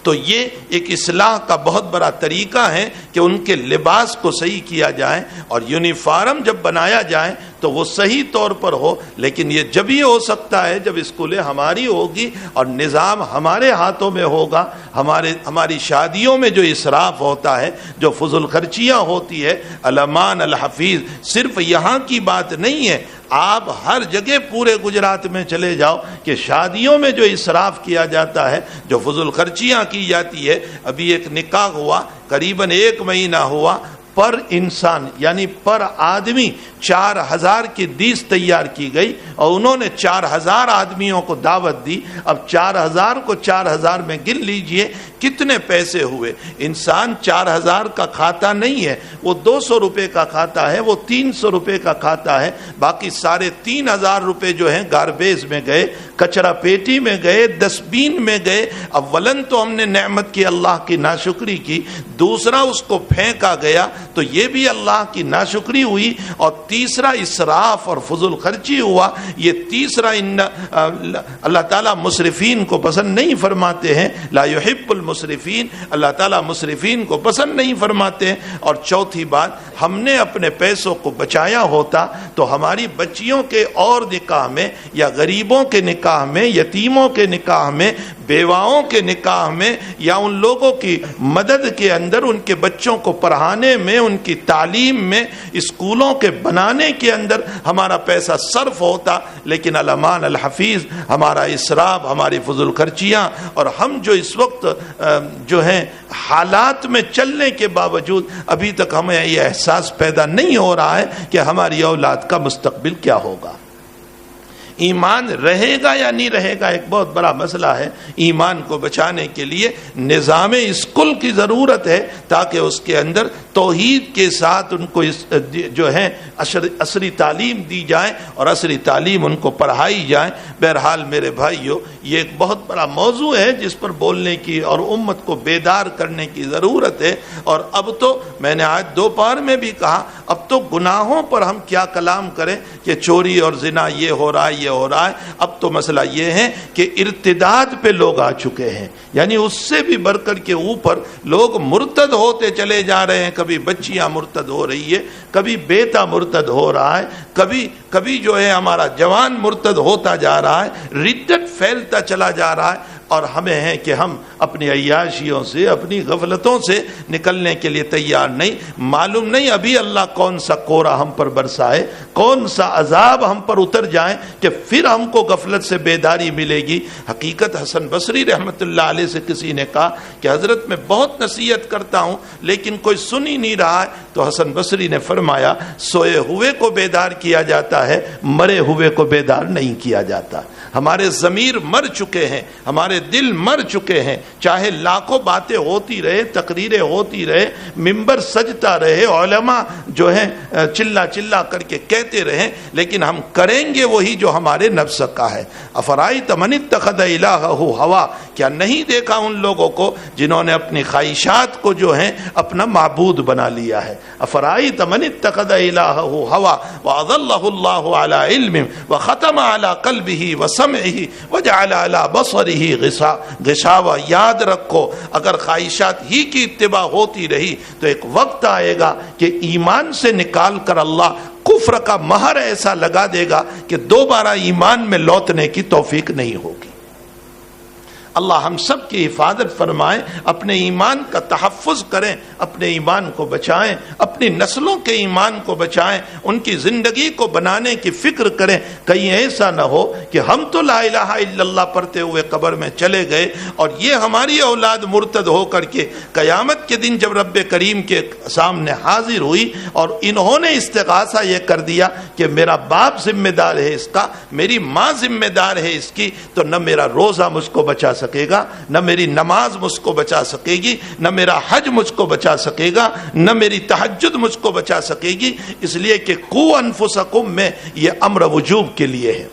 تو یہ ایک اصلاح کا بہت بڑا طریقہ ہے کہ ان کے لباس کو صحیح کیا جائے، اور یونیفارم جب بنایا جائے تو وہ صحیح طور پر ہو. لیکن یہ جب ہی ہو سکتا ہے جب اسکولیں ہماری ہوگی اور نظام ہمارے ہاتھوں میں ہوگا. ہماری شادیوں میں جو اسراف ہوتا ہے، جو فضول خرچیاں ہوتی ہے، علمان الحفیظ صرف یہاں کی بات نہیں ہے، آپ ہر جگہ پورے گجرات میں چلے جاؤ کہ شادیوں میں جو اسراف کیا جاتا ہے، جو فضول خرچیاں کی جاتی ہے. ابھی ایک نکاح ہوا، قریباً 1 مہینہ ہوا، پر انسان یعنی پر آدمی 4000 کی ڈیش تیار کی گئی اور انہوں نے 4000 آدمیوں کو دعوت دی. اب 4000 کو 4000 میں گن لیجئے کتنے پیسے ہوئے. انسان 4000 کا کھاتا نہیں ہے، وہ 200 روپے کا کھاتا ہے، وہ 300 روپے کا کھاتا ہے. باقی 3500 روپے جو ہیں گاربیج میں گئے، کچرا پیٹی میں گئے، ڈسٹ بین میں گئے. اولن تو ہم نے نعمت کی اللہ کی ناشکری کی، دوسرا اس کو پھینکا گیا تو یہ بھی اللہ کی ناشکری ہوئی، اور تیسرا اسراف اور فضول خرچی ہوا. یہ تیسرا اللہ تعالیٰ مسرفین کو پسند نہیں فرماتے ہیں، لا يحب المسرفین، اللہ تعالیٰ مسرفین کو پسند نہیں فرماتے ہیں. اور چوتھی بات، ہم نے اپنے پیسوں کو بچایا ہوتا تو ہماری بچیوں کے اور نکاح میں، یا غریبوں کے نکاح میں، یتیموں کے نکاح میں، بیواؤں کے نکاح میں، یا ان لوگوں کی مدد کے اندر ان کے بچوں کو پڑھانے میں، ان کی تعلیم میں، اسکولوں کے بنانے کے اندر ہمارا پیسہ صرف ہوتا. لیکن علمان الحفیظ، ہمارا اسراف، ہماری فضول خرچیاں، اور ہم جو اس وقت جو ہیں حالات میں چلنے کے باوجود ابھی تک ہمیں یہ احساس پیدا نہیں ہو رہا ہے کہ ہماری اولاد کا مستقبل کیا ہوگا. ایمان رہے گا یا نہیں رہے گا ایک بہت بڑا مسئلہ ہے. ایمان کو بچانے کے لیے نظام اسکول کی ضرورت ہے تاکہ اس کے اندر توحید کے ساتھ ان کو جو ہے عصری تعلیم دی جائے اور عصری تعلیم ان کو پڑھائی جائے. بہرحال میرے بھائیو، یہ ایک بہت بڑا موضوع ہے جس پر بولنے کی اور امت کو بیدار کرنے کی ضرورت ہے. اور اب تو میں نے آج دوپہر میں بھی کہا، اب تو گناہوں پر ہم کیا کلام کریں کہ چوری اور زنا یہ ہو رہا ہے، یہ ہو رہا ہے. اب تو مسئلہ یہ ہے کہ ارتداد پہ لوگ آ چکے ہیں، یعنی اس سے بھی بڑھ کر کے اوپر لوگ مرتد ہوتے چلے جا رہے ہیں. کبھی بچیاں مرتد ہو رہی ہے، کبھی بیٹا مرتد ہو رہا ہے، کبھی جو ہے ہمارا جوان مرتد ہوتا جا رہا ہے، ردت پھیلتا چلا جا رہا ہے. اور ہمیں ہے کہ ہم اپنی عیاشیوں سے، اپنی غفلتوں سے نکلنے کے لیے تیار نہیں. معلوم نہیں ابھی اللہ کون سا کورا ہم پر برسائے، کون سا عذاب ہم پر اتر جائے کہ پھر ہم کو غفلت سے بیداری ملے گی. حقیقت حسن بصری رحمت اللہ علیہ سے کسی نے کہا کہ حضرت میں بہت نصیحت کرتا ہوں لیکن کوئی سن ہی نہیں رہا ہے. تو حسن بصری نے فرمایا، سوئے ہوئے کو بیدار کیا جاتا ہے، مرے ہوئے کو بیدار نہیں کیا جاتا. ہمارے ضمیر مر چکے ہیں، ہمارے دل مر چکے ہیں. چاہے لاکھوں باتیں ہوتی رہے، تقریریں ہوتی رہے، ممبر سجتا رہے، علماء جو ہیں چلا چلا کر کے کہتے رہیں، لیکن ہم کریں گے وہی جو ہمارے نفس کا ہے. افرائیت من اتخذ الہہ ہوا، کیا نہیں دیکھا ان لوگوں کو جنہوں نے اپنی خواہشات کو جو ہیں اپنا معبود بنا لیا ہے. افرائیت من اتخذ الہہ ہوا واضلہ اللہ علی علم وختم علی قلبہ وسمعہ وجعل علی بصرہ غشاوہ. یاد رکھو، اگر خواہشات ہی کی اتباع ہوتی رہی تو ایک وقت آئے گا کہ ایمان سے نکال کر اللہ کفر کا مہر ایسا لگا دے گا کہ دوبارہ ایمان میں لوٹنے کی توفیق نہیں ہوگی. اللہ ہم سب کی حفاظت فرمائے، اپنے ایمان کا تحفظ کریں، اپنے ایمان کو بچائیں، اپنی نسلوں کے ایمان کو بچائیں، ان کی زندگی کو بنانے کی فکر کریں. کہیں ایسا نہ ہو کہ ہم تو لا الہ الا اللہ پڑھتے ہوئے قبر میں چلے گئے اور یہ ہماری اولاد مرتد ہو کر کے قیامت کے دن جب رب کریم کے سامنے حاضر ہوئی اور انہوں نے استغاثہ یہ کر دیا کہ میرا باپ ذمہ دار ہے اس کا، میری ماں ذمہ دار ہے اس کی، تو نہ میرا روزہ مجھ کو بچا سکے گا، نہ میری نماز مجھ کو بچا سکے گی، نہ میرا حج مجھ کو بچا سکے گا، نہ میری تہجد مجھ کو بچا سکے گی. اس لیے کہ قو انفسکم میں یہ امر وجوب کے لیے ہے.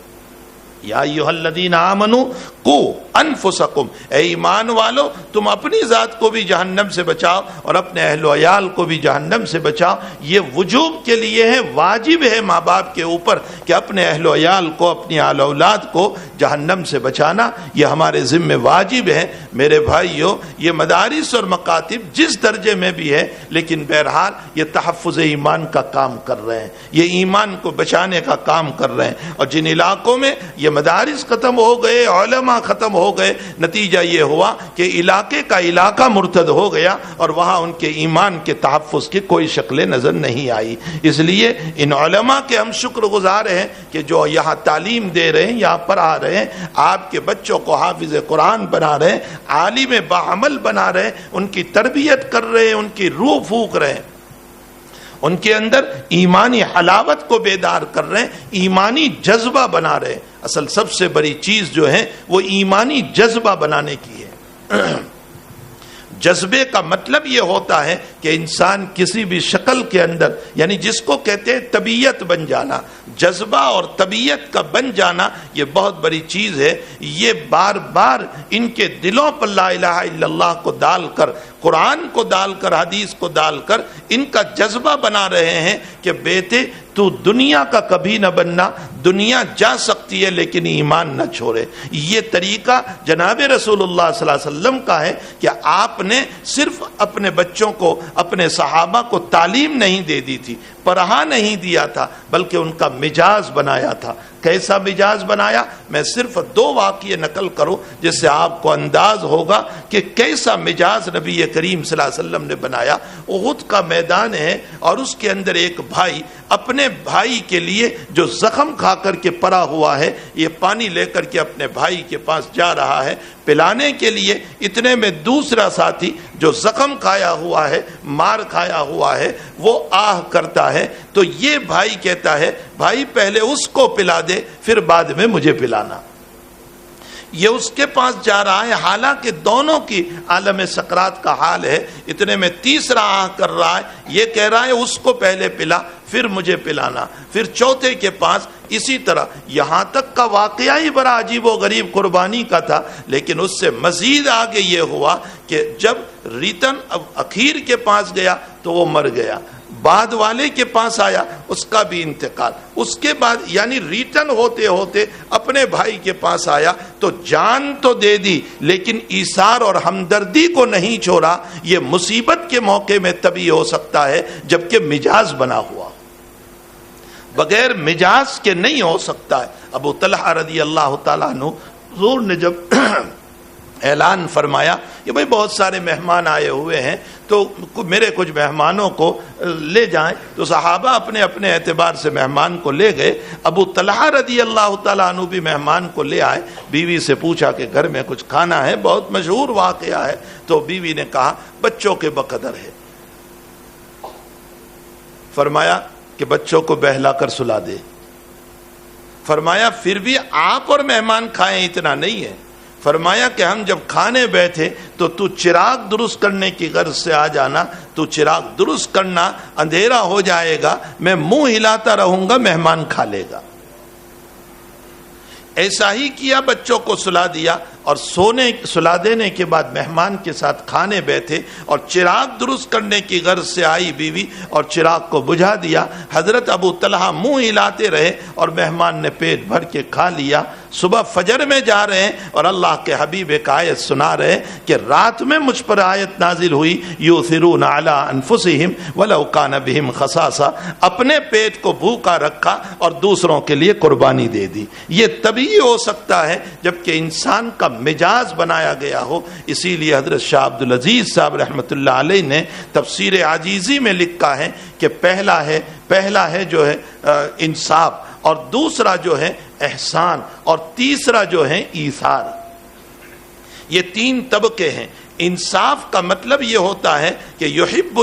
یا ایھا الذین آمنوا قو انفسکم، اے ایمان والو تم اپنی ذات کو بھی جہنم سے بچاؤ اور اپنے اہل و عیال کو بھی جہنم سے بچاؤ۔ یہ وجوب کے لیے ہے، واجب ہے ماں باپ کے اوپر کہ اپنے اہل و عیال کو، اپنی آل اولاد کو جہنم سے بچانا یہ ہمارے ذمہ واجب ہے۔ میرے بھائیو، یہ مدارس اور مکاتب جس درجے میں بھی ہے لیکن بہرحال یہ تحفظ ایمان کا کام کر رہے ہیں، یہ ایمان کو بچانے کا کام کر رہے ہیں۔ اور جن علاقوں میں یہ مدارس ختم ہو گئے، علماء ختم ہو گئے، نتیجہ یہ ہوا کہ علاقے کا علاقہ مرتد ہو گیا اور وہاں ان کے ایمان کے تحفظ کی کوئی شکلیں نظر نہیں آئی۔ اس لیے ان علماء کے ہم شکر گزار ہیں کہ جو یہاں تعلیم دے رہے ہیں، یہاں پڑھا رہے ہیں، آپ کے بچوں کو حافظ قرآن بنا رہے ہیں، عالم باعمل بنا رہے ہیں، ان کی تربیت کر رہے ہیں، ان کی روح پھونک رہے ہیں، ان کے اندر ایمانی حلاوت کو بیدار کر رہے ہیں، ایمانی جذبہ بنا رہے ہیں۔ اصل سب سے بڑی چیز جو ہے وہ ایمانی جذبہ بنانے کی ہے۔ جذبے کا مطلب یہ ہوتا ہے کہ انسان کسی بھی شکل کے اندر، یعنی جس کو کہتے ہیں طبیعت بن جانا، جذبہ اور طبیعت کا بن جانا یہ بہت بڑی چیز ہے۔ یہ بار بار ان کے دلوں پر لا الہ الا اللہ کو ڈال کر، قرآن کو ڈال کر، حدیث کو ڈال کر ان کا جذبہ بنا رہے ہیں کہ بیٹے تو دنیا کا کبھی نہ بننا، دنیا جا سکتی ہے لیکن ایمان نہ چھوڑے۔ یہ طریقہ جناب رسول اللہ صلی اللہ علیہ وسلم کا ہے کہ آپ نے صرف اپنے بچوں کو، اپنے صحابہ کو تعلیم نہیں دے دی تھی، پڑھا نہیں دیا تھا، بلکہ ان کا مزاج بنایا تھا۔ کیسا مزاج بنایا؟ میں صرف 2 واقعے نقل کروں جس سے آپ کو انداز ہوگا کہ کیسا مزاج نبی کریم صلی اللہ علیہ وسلم نے بنایا۔ احد کا میدان ہے اور اس کے اندر ایک بھائی اپنے بھائی کے لیے جو زخم کھا کر کے پڑا ہوا ہے، یہ پانی لے کر کے اپنے بھائی کے پاس جا رہا ہے پلانے کے لیے۔ اتنے میں دوسرا ساتھی جو زخم کھایا ہوا ہے، مار کھایا ہوا ہے، وہ آہ کرتا ہے تو یہ بھائی کہتا ہے بھائی پہلے اس کو پلا دے پھر بعد میں مجھے پلانا۔ یہ اس کے پاس جا رہا ہے، حالانکہ دونوں کی عالم سکرات کا حال ہے۔ اتنے میں تیسرا آہ کر رہا ہے، یہ کہہ رہا ہے اس کو پہلے پلا پھر مجھے پلانا۔ پھر چوتھے کے پاس اسی طرح، یہاں تک کا واقعہ ہی بڑا عجیب و غریب قربانی کا تھا، لیکن اس سے مزید آگے یہ ہوا کہ جب ریتن اخیر کے پاس گیا تو وہ مر گیا، بعد والے کے پاس آیا اس کا بھی انتقال، اس کے بعد یعنی ریٹرن ہوتے ہوتے اپنے بھائی کے پاس آیا تو جان تو دے دی لیکن ایثار اور ہمدردی کو نہیں چھوڑا۔ یہ مصیبت کے موقع میں تبھی ہو سکتا ہے جبکہ مزاج بنا ہوا، بغیر مزاج کے نہیں ہو سکتا ہے۔ ابو طلحہ رضی اللہ تعالیٰ عنہ، حضور نے جب اعلان فرمایا کہ بھئی بہت سارے مہمان آئے ہوئے ہیں تو میرے کچھ مہمانوں کو لے جائیں، تو صحابہ اپنے اپنے اعتبار سے مہمان کو لے گئے۔ ابو طلحہ رضی اللہ تعالیٰ عنہ بھی مہمان کو لے آئے، بیوی سے پوچھا کہ گھر میں کچھ کھانا ہے، بہت مشہور واقعہ ہے، تو بیوی نے کہا بچوں کے بقدر ہے۔ فرمایا کہ بچوں کو بہلا کر سلا دے۔ فرمایا پھر بھی آپ اور مہمان کھائیں اتنا نہیں ہے۔ فرمایا کہ ہم جب کھانے بیٹھے تو چراغ درست کرنے کی غرض سے آ جانا، تو چراغ درست کرنا، اندھیرا ہو جائے گا، میں منہ ہلاتا رہوں گا، مہمان کھا لے گا۔ ایسا ہی کیا، بچوں کو سلا دیا اور سلا دینے کے بعد مہمان کے ساتھ کھانے بیٹھے اور چراغ درست کرنے کی غرض سے آئی بیوی اور چراغ کو بجھا دیا۔ حضرت ابو طلحہ منہ ہلاتے رہے اور مہمان نے پیٹ بھر کے کھا لیا۔ صبح فجر میں جا رہے ہیں اور اللہ کے حبیب ایک آیت سنا رہے کہ رات میں مجھ پر آیت نازل ہوئی، یؤثرون علی انفسہم ولو کان بہم خصاصہ، اپنے پیٹ کو بھوکا رکھا اور دوسروں کے لیے قربانی دے دی۔ یہ تبھی ہو سکتا ہے جبکہ انسان کا مزاج بنایا گیا ہو۔ اسی لیے حضرت شاہ عبدالعزیز صاحب رحمۃ اللہ علیہ نے تفسیر عجیزی میں لکھا ہے کہ پہلا ہے جو ہے انصاف، اور دوسرا جو ہے احسان، اور تیسرا جو ہے ایثار۔ یہ 3 طبقے ہیں۔ انصاف کا مطلب یہ ہوتا ہے کہ یحب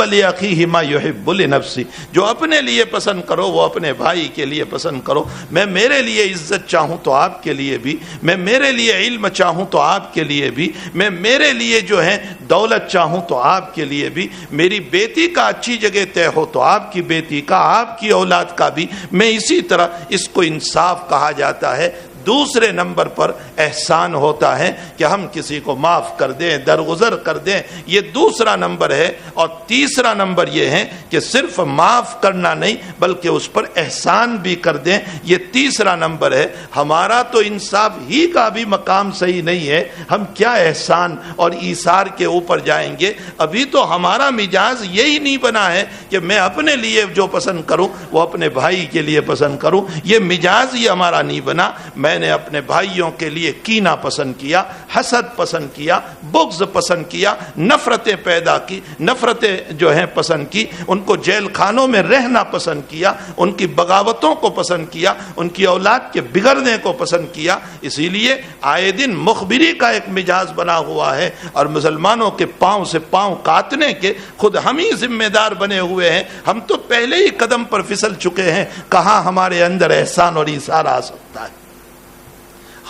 لأخیہ ما یحب لنفسی، جو اپنے لیے پسند کرو وہ اپنے بھائی کے لیے پسند کرو۔ میں میرے لیے عزت چاہوں تو آپ کے لیے بھی، میں میرے لیے علم چاہوں تو آپ کے لیے بھی، میں میرے لیے جو ہے دولت چاہوں تو آپ کے لیے بھی، میری بیٹی کا اچھی جگہ طے ہو تو آپ کی بیٹی کا، آپ کی اولاد کا بھی، میں اسی طرح۔ اس کو انصاف کہا جاتا ہے۔ دوسرے نمبر پر احسان ہوتا ہے کہ ہم کسی کو معاف کر دیں، درگزر کر دیں، یہ دوسرا نمبر ہے. اور تیسرا نمبر یہ ہے کہ صرف معاف کرنا نہیں بلکہ اس پر احسان بھی کر دیں، یہ تیسرا نمبر ہے. ہمارا تو انصاف ہی کا بھی مقام صحیح نہیں ہے، ہم کیا احسان اور ایثار کے اوپر جائیں گے؟ ابھی تو ہمارا مزاج یہی نہیں بنا ہے کہ میں اپنے لیے جو پسند کروں وہ اپنے بھائی کے لیے پسند کروں. یہ مزاج یہ ہمارا نہیں بنا. میں نے اپنے بھائیوں کے لیے کینہ پسند کیا، حسد پسند کیا، بغض پسند کیا، نفرتیں پیدا کی، نفرتیں جو ہیں پسند کی، ان کو جیل خانوں میں رہنا پسند کیا، ان کی بغاوتوں کو پسند کیا، ان کی اولاد کے بگڑنے کو پسند کیا. اسی لیے آئے دن مخبری کا ایک مزاج بنا ہوا ہے اور مسلمانوں کے پاؤں سے پاؤں کاٹنے کے خود ہم ہی ذمہ دار بنے ہوئے ہیں. ہم تو پہلے ہی قدم پر پھسل چکے ہیں. کہاں ہمارے اندر احسان اور ایثار آ سکتا ہے؟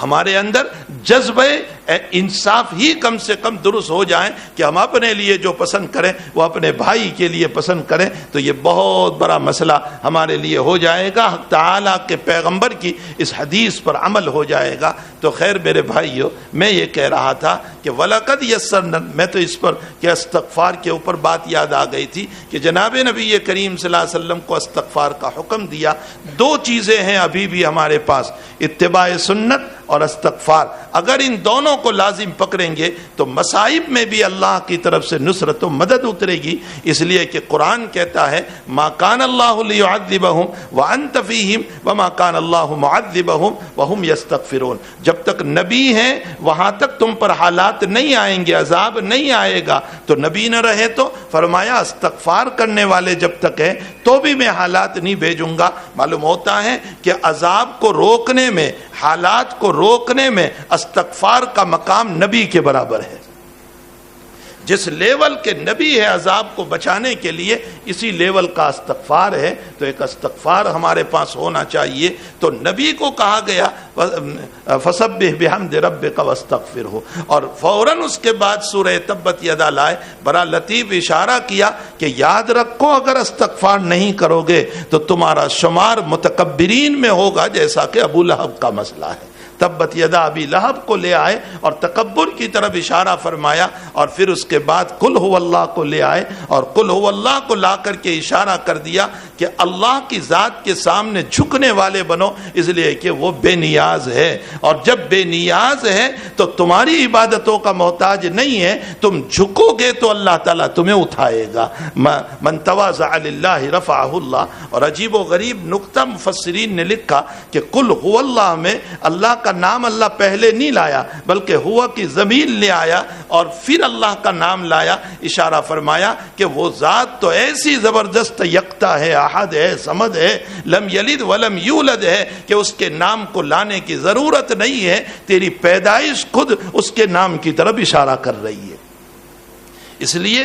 ہمارے اندر جذبہ انصاف ہی کم سے کم درست ہو جائیں کہ ہم اپنے لیے جو پسند کریں وہ اپنے بھائی کے لیے پسند کریں، تو یہ بہت بڑا مسئلہ ہمارے لیے ہو جائے گا. حق تعالیٰ کے پیغمبر کی اس حدیث پر عمل ہو جائے گا. تو خیر میرے بھائیو، میں یہ کہہ رہا تھا کہ وَلَقَدْ يَسَّرْنَا، میں تو اس پر کہ استغفار کے اوپر بات یاد آ گئی تھی کہ جناب نبی کریم صلی اللہ علیہ وسلم کو استغفار کا حکم دیا. دو چیزیں ہیں ابھی بھی ہمارے پاس، اتباع سنت اور استغفار. اگر ان دونوں کو لازم پکڑیں گے تو مصائب میں بھی اللہ کی طرف سے نصرت و مدد اترے گی. اس لیے کہ قرآن کہتا ہے ما کان اللہ لیعذبہم وانت فیہم وما کان اللہ معذبہم وہم یستغفرون. جب تک نبی ہیں وہاں تک تم پر حالات نہیں آئیں گے، عذاب نہیں آئے گا. تو نبی نہ رہے تو فرمایا استغفار کرنے والے جب تک ہیں تو بھی میں حالات نہیں بھیجوں گا. معلوم ہوتا ہے کہ عذاب کو روکنے میں، حالات کو روکنے میں استغفار کا مقام نبی کے برابر ہے. جس لیول کے نبی ہے عذاب کو بچانے کے لیے، اسی لیول کا استغفار ہے. تو ایک استغفار ہمارے پاس ہونا چاہیے. تو نبی کو کہا گیا فسبح بحمد ربک واستغفرہ، اور فوراً اس کے بعد سورہ تبت یدا لائے. بڑا لطیف اشارہ کیا کہ یاد رکھو اگر استغفار نہیں کرو گے تو تمہارا شمار متکبرین میں ہوگا، جیسا کہ ابو لہب کا مسئلہ ہے. تبت یدا ابی لہب کو لے آئے اور تکبر کی طرف اشارہ فرمایا، اور پھر اس کے بعد قل هو اللہ کو لے آئے اور قل هو اللہ کو لا کر کے اشارہ کر دیا کہ اللہ کی ذات کے سامنے جھکنے والے بنو، اس لیے کہ وہ بے نیاز ہے. اور جب بے نیاز ہے تو تمہاری عبادتوں کا محتاج نہیں ہے. تم جھکو گے تو اللہ تعالیٰ تمہیں اٹھائے گا. من تواضع للہ رفعہ اللہ. اور عجیب و غریب نقطہ مفسرین نے لکھا کہ قل هو اللہ میں اللہ کا نام اللہ پہلے نہیں لایا بلکہ ہوا کی ضمیر لے آیا اور پھر اللہ کا نام لایا. اشارہ فرمایا کہ وہ ذات تو ایسی زبردست یکتا ہے، احد ہے، صمد ہے، لم یلد ولم یولد ہے کہ اس کے نام کو لانے کی ضرورت نہیں ہے. تیری پیدائش خود اس کے نام کی طرف اشارہ کر رہی ہے. اس لیے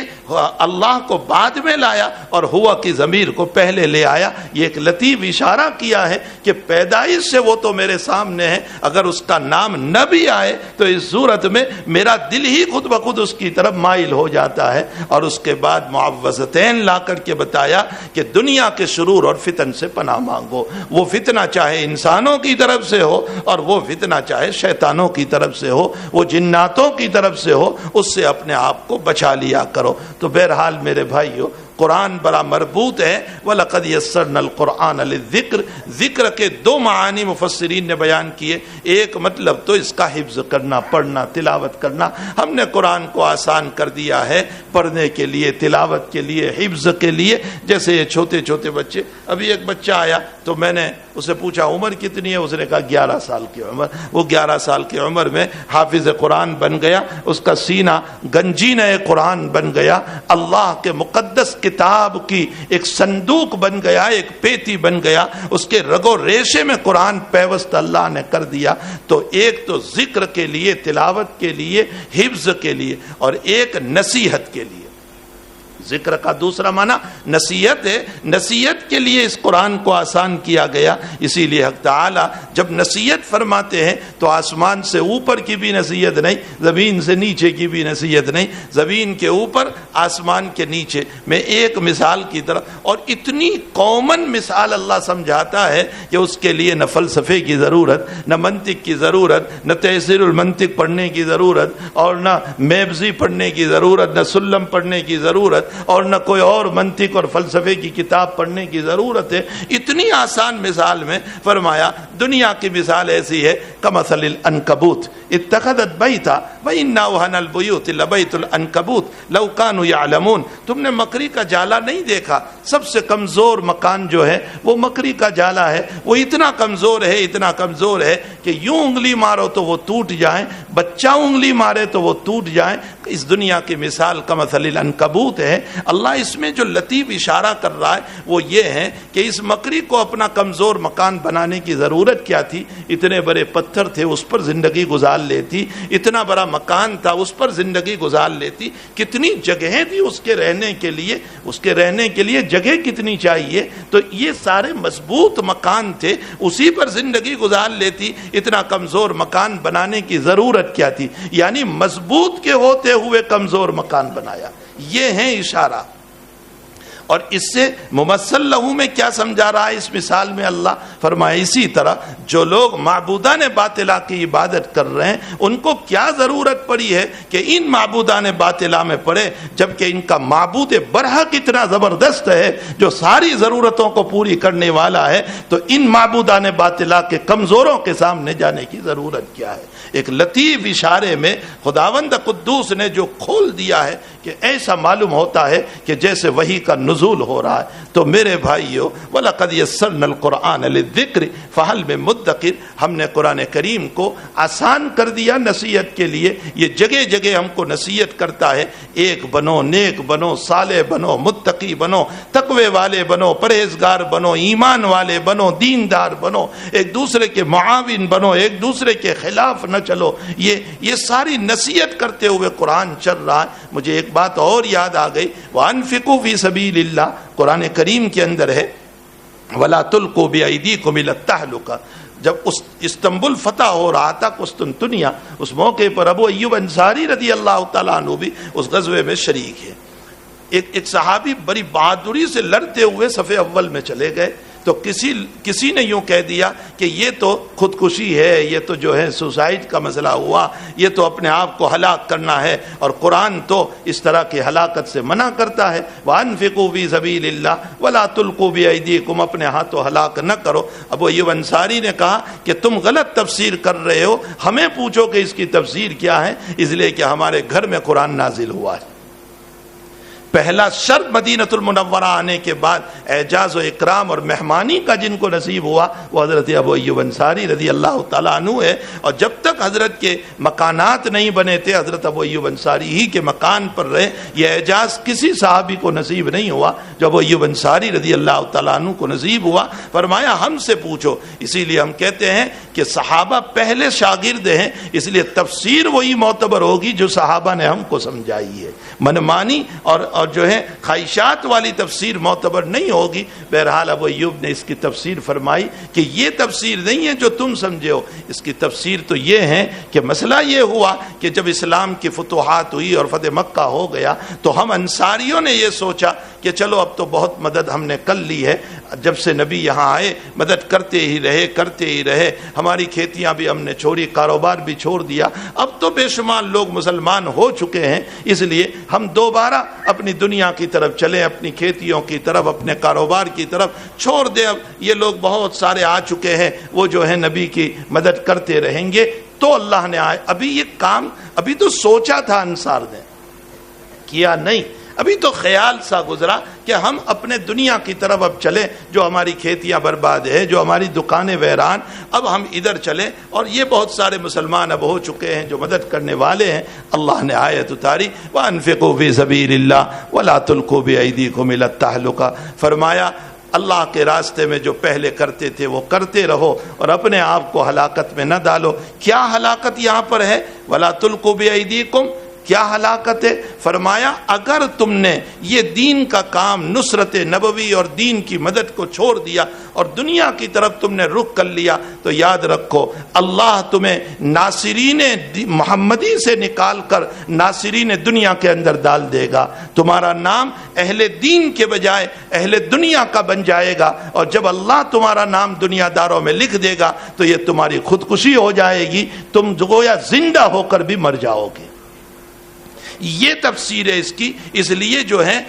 اللہ کو بعد میں لایا اور ہوا کی ضمیر کو پہلے لے آیا. یہ ایک لطیف اشارہ کیا ہے کہ پیدائش سے وہ تو میرے سامنے ہے، اگر اس کا نام نہ بھی آئے تو اس صورت میں میرا دل ہی خود بخود اس کی طرف مائل ہو جاتا ہے. اور اس کے بعد معوذتین لا کر کے بتایا کہ دنیا کے شرور اور فتن سے پناہ مانگو. وہ فتنہ چاہے انسانوں کی طرف سے ہو اور وہ فتنہ چاہے شیطانوں کی طرف سے ہو، وہ جناتوں کی طرف سے ہو، اس سے اپنے آپ کو بچا لیا کرو. تو بہرحال میرے بھائیو، قرآن بڑا مربوط ہے. وَلَقَدْ يَسَّرْنَا الْقُرْآنَ لِلذِّكْرِ. ذکر کے دو معانی مفسرین نے بیان کیے. ایک مطلب تو اس کا حفظ کرنا، پڑھنا، تلاوت کرنا. ہم نے قرآن کو آسان کر دیا ہے پڑھنے کے لیے، تلاوت کے لیے، حفظ کے لیے. جیسے یہ چھوٹے چھوٹے بچے، ابھی ایک بچہ آیا تو میں نے اسے پوچھا عمر کتنی ہے؟ اس نے کہا 11 سال کی عمر. وہ 11 سال کی عمر میں حافظ قرآن بن گیا. اس کا سینہ گنجینہ قرآن بن گیا. اللہ کے مقدس کتاب کی ایک صندوق بن گیا، ایک پیٹی بن گیا. اس کے رگو ریشے میں قرآن پیوست اللہ نے کر دیا. تو ایک تو ذکر کے لیے، تلاوت کے لیے، حفظ کے لیے، اور ایک نصیحت کے لیے. ذکر کا دوسرا معنی نصیحت ہے، نصیحت کے لیے اس قرآن کو آسان کیا گیا. اسی لیے حق تعالی جب نصیحت فرماتے ہیں تو آسمان سے اوپر کی بھی نصیحت نہیں، زمین سے نیچے کی بھی نصیحت نہیں، زمین کے اوپر آسمان کے نیچے. میں ایک مثال کی طرف، اور اتنی کامن مثال اللہ سمجھاتا ہے کہ اس کے لیے نہ فلسفے کی ضرورت، نہ منطق کی ضرورت، نہ تحصیل المنطق پڑھنے کی ضرورت، اور نہ میبزی پڑھنے کی ضرورت، نہ سلم پڑھنے کی ضرورت، اور نہ کوئی اور منطق اور فلسفے کی کتاب پڑھنے کی ضرورت ہے. اتنی آسان مثال میں فرمایا دنیا کی مثال ایسی ہے کمثل العنکبوت اتخذت بیتا وان اوہن البیوت لبیت العنکبوت لو کانوا یعلمون. تم نے مکری کا جالا نہیں دیکھا؟ سب سے کمزور مکان جو ہے وہ مکری کا جالا ہے. وہ اتنا کمزور ہے، اتنا کمزور ہے کہ یوں انگلی مارو تو وہ ٹوٹ جائیں، بچہ انگلی مارے تو وہ ٹوٹ جائیں. اس دنیا کی مثال کمثل العنکبوت ہے. اللہ اس میں جو لطیف اشارہ کر رہا ہے وہ یہ ہے کہ اس مکری کو اپنا کمزور مکان بنانے کی ضرورت کیا تھی؟ اتنے بڑے پتھر تھے، اس پر زندگی گزار لیتی. اتنا بڑا مکان تھا، اس پر زندگی گزار لیتی. کتنی جگہیں تھی اس کے رہنے کے لیے، اس کے رہنے کے لیے جگہ کتنی چاہیے. تو یہ سارے مضبوط مکان تھے، اسی پر زندگی گزار لیتی. اتنا کمزور مکان بنانے کی ضرورت کیا تھی؟ یعنی مضبوط کے ہوتے ہوئے کمزور مکان بنایا. یہ ہے اشارہ. اور اس سے ممثل لہو میں کیا سمجھا رہا ہے اس مثال میں؟ اللہ فرمایا اسی طرح جو لوگ معبودان باطلہ کی عبادت کر رہے ہیں ان کو کیا ضرورت پڑی ہے کہ ان معبودان باطلہ میں پڑے، جبکہ ان کا معبود برحق اتنا زبردست ہے جو ساری ضرورتوں کو پوری کرنے والا ہے. تو ان معبودان باطلہ کے کمزوروں کے سامنے جانے کی ضرورت کیا ہے؟ ایک لطیف اشارے میں خداوند قدوس نے جو کھول دیا ہے کہ ایسا معلوم ہوتا ہے کہ جیسے وحی کا نزول ہو رہا ہے. تو میرے بھائیو وَلَقَدْ يَسَّرْنَا الْقُرْآنَ لِلذِّكْرِ فَهَلْ مِن مُدَّكِرٍ. ہم نے قرآن کریم کو آسان کر دیا نصیحت کے لیے. یہ جگہ جگہ ہم کو نصیحت کرتا ہے، ایک بنو، نیک بنو، صالح بنو، متقی بنو، تقوی والے بنو، پرہیزگار بنو، ایمان والے بنو، دیندار بنو، ایک دوسرے کے معاون بنو، ایک دوسرے کے خلاف نہ چلو. یہ ساری نصیحت کرتے ہوئے قرآن چل رہا ہے. مجھے ایک بات اور یاد آ گئی، وَأَنفِقُوا فِي سَبِيلِ اللَّهِ. قرآن کریم کے اندر ہے وَلَا تُلْقُوا بِأَيْدِيكُمْ إِلَى التَّهْلُكَةِ. جب استنبول فتح ہو رہا تھا، قسطنطنیہ، اس موقع پر ابو ایوب انصاری رضی اللہ تعالیٰ عنہ بھی اس غزوے میں شریک ہے. ایک صحابی بڑی بہادری سے لڑتے ہوئے صف اول میں چلے گئے. تو کسی نے یوں کہہ دیا کہ یہ تو خودکشی ہے، یہ تو جو ہے سوسائڈ کا مسئلہ ہوا، یہ تو اپنے آپ کو ہلاک کرنا ہے، اور قرآن تو اس طرح کی ہلاکت سے منع کرتا ہے. وَأَنفِقُوا فِي سَبِيلِ اللَّهِ وَلَا تُلْقُوا بِأَيْدِيكُمْ. اپنے ہاتھوں ہلاک نہ کرو. ابو ایوب انصاری نے کہا کہ تم غلط تفسیر کر رہے ہو، ہمیں پوچھو کہ اس کی تفسیر کیا ہے. اس لیے کہ ہمارے گھر میں قرآن نازل ہوا ہے. پہلا شرط مدینۃ المنورہ آنے کے بعد اعجاز و اکرام اور مہمانی کا جن کو نصیب ہوا وہ حضرت ابو ایوب انصاری رضی اللہ تعالیٰ عنہ ہے. اور جب تک حضرت کے مکانات نہیں بنے تھے حضرت ابو ایوب انصاری ہی کے مکان پر رہے. یہ اعجاز کسی صحابی کو نصیب نہیں ہوا جو ابو ایوب انصاری رضی اللہ تعالیٰ عنہ کو نصیب ہوا. فرمایا ہم سے پوچھو. اسی لیے ہم کہتے ہیں کہ صحابہ پہلے شاگرد ہیں، اس لیے تفسیر وہی معتبر ہوگی جو صحابہ نے ہم کو سمجھائی ہے. منمانی اور جو ہے خواہشات والی تفسیر معتبر نہیں ہوگی. بہرحال ابو ایوب نے اس کی تفسیر فرمائی کہ یہ تفسیر نہیں ہے جو تم سمجھے ہو. اس کی تفسیر تو یہ ہے کہ مسئلہ یہ ہوا کہ جب اسلام کی فتوحات ہوئی اور فتح مکہ ہو گیا تو ہم انصاریوں نے یہ سوچا کہ چلو اب تو بہت مدد ہم نے کر لی ہے. جب سے نبی یہاں آئے مدد کرتے ہی رہے. ہماری کھیتیاں بھی ہم نے چھوڑی، کاروبار بھی چھوڑ دیا. اب تو بے شمار لوگ مسلمان ہو چکے ہیں، اس لیے ہم دوبارہ اپنی دنیا کی طرف چلیں، اپنی کھیتیوں کی طرف، اپنے کاروبار کی طرف چھوڑ دیں. اب یہ لوگ بہت سارے آ چکے ہیں، وہ جو ہے نبی کی مدد کرتے رہیں گے. تو اللہ نے آئے ابھی یہ کام ابھی تو سوچا تھا انصار نے، کیا نہیں. ابھی تو خیال سا گزرا کہ ہم اپنے دنیا کی طرف اب چلیں، جو ہماری کھیتیاں برباد ہے، جو ہماری دکانیں ویران، اب ہم ادھر چلیں. اور یہ بہت سارے مسلمان اب ہو چکے ہیں جو مدد کرنے والے ہیں. اللہ نے آیت اتاری وَأَنفِقُوا فِي سَبِيلِ اللَّهِ وَلَا تُلْقُوا بِأَيْدِيكُمْ إِلَى التَّهْلُكَةِ. فرمایا اللہ کے راستے میں جو پہلے کرتے تھے وہ کرتے رہو اور اپنے آپ کو ہلاکت میں نہ ڈالو. کیا ہلاکت یہاں پر ہے؟ وَلَا تُلْقُوا بِأَيْدِيكُمْ. کیا ہلاکت ہے؟ فرمایا اگر تم نے یہ دین کا کام، نصرت نبوی اور دین کی مدد کو چھوڑ دیا اور دنیا کی طرف تم نے رخ کر لیا تو یاد رکھو اللہ تمہیں ناصرین محمدی سے نکال کر ناصرین دنیا کے اندر ڈال دے گا. تمہارا نام اہل دین کے بجائے اہل دنیا کا بن جائے گا، اور جب اللہ تمہارا نام دنیا داروں میں لکھ دے گا تو یہ تمہاری خودکشی ہو جائے گی، تم گویا زندہ ہو کر بھی مر جاؤ گے. یہ تفسیر ہے اس کی. اس لیے جو ہے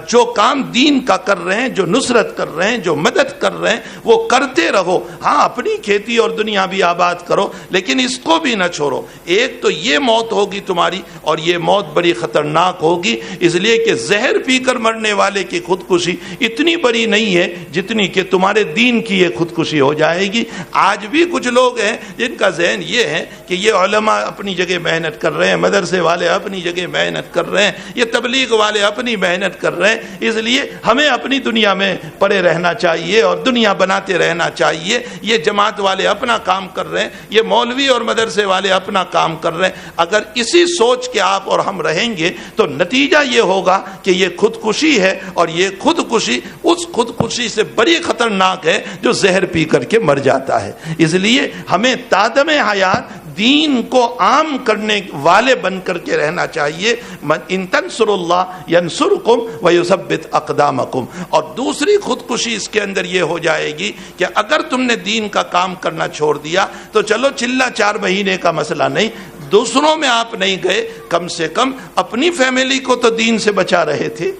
جو کام دین کا کر رہے ہیں، جو نصرت کر رہے ہیں، جو مدد کر رہے ہیں، وہ کرتے رہو. ہاں اپنی کھیتی اور دنیا بھی آباد کرو، لیکن اس کو بھی نہ چھوڑو. ایک تو یہ موت ہوگی تمہاری، اور یہ موت بڑی خطرناک ہوگی، اس لیے کہ زہر پی کر مرنے والے کی خودکشی اتنی بڑی نہیں ہے جتنی کہ تمہارے دین کی یہ خودکشی ہو جائے گی. آج بھی کچھ لوگ ہیں جن کا ذہن یہ ہے کہ یہ علماء اپنی جگہ محنت کر رہے ہیں، مدرسے والے اپنی جگہ محنت کر رہے ہیں، یہ تبلیغ والے اپنی محنت کر رہے ہیں، اس لیے ہمیں اپنی دنیا میں پڑے رہنا چاہیے اور دنیا بناتے رہنا چاہیے. یہ جماعت والے اپنا کام کر رہے ہیں، یہ مولوی اور مدرسے والے اپنا کام کر رہے ہیں. اگر اسی سوچ کے آپ اور ہم رہیں گے تو نتیجہ یہ ہوگا کہ یہ خودکشی ہے، اور یہ خودکشی اس خودکشی سے بڑی خطرناک ہے جو زہر پی کر کے مر جاتا ہے. اس لیے ہمیں تادم حیات دین کو عام کرنے والے بن کر کے رہنا چاہیے. ان تنصروا اللہ ینصرکم ویثبت اقدامکم. اور دوسری خودکشی اس کے اندر یہ ہو جائے گی کہ اگر تم نے دین کا کام کرنا چھوڑ دیا تو چلو چلہ 4 مہینے کا مسئلہ نہیں، دوسروں میں آپ نہیں گئے، کم سے کم اپنی فیملی کو تو دین سے بچا رہے تھے،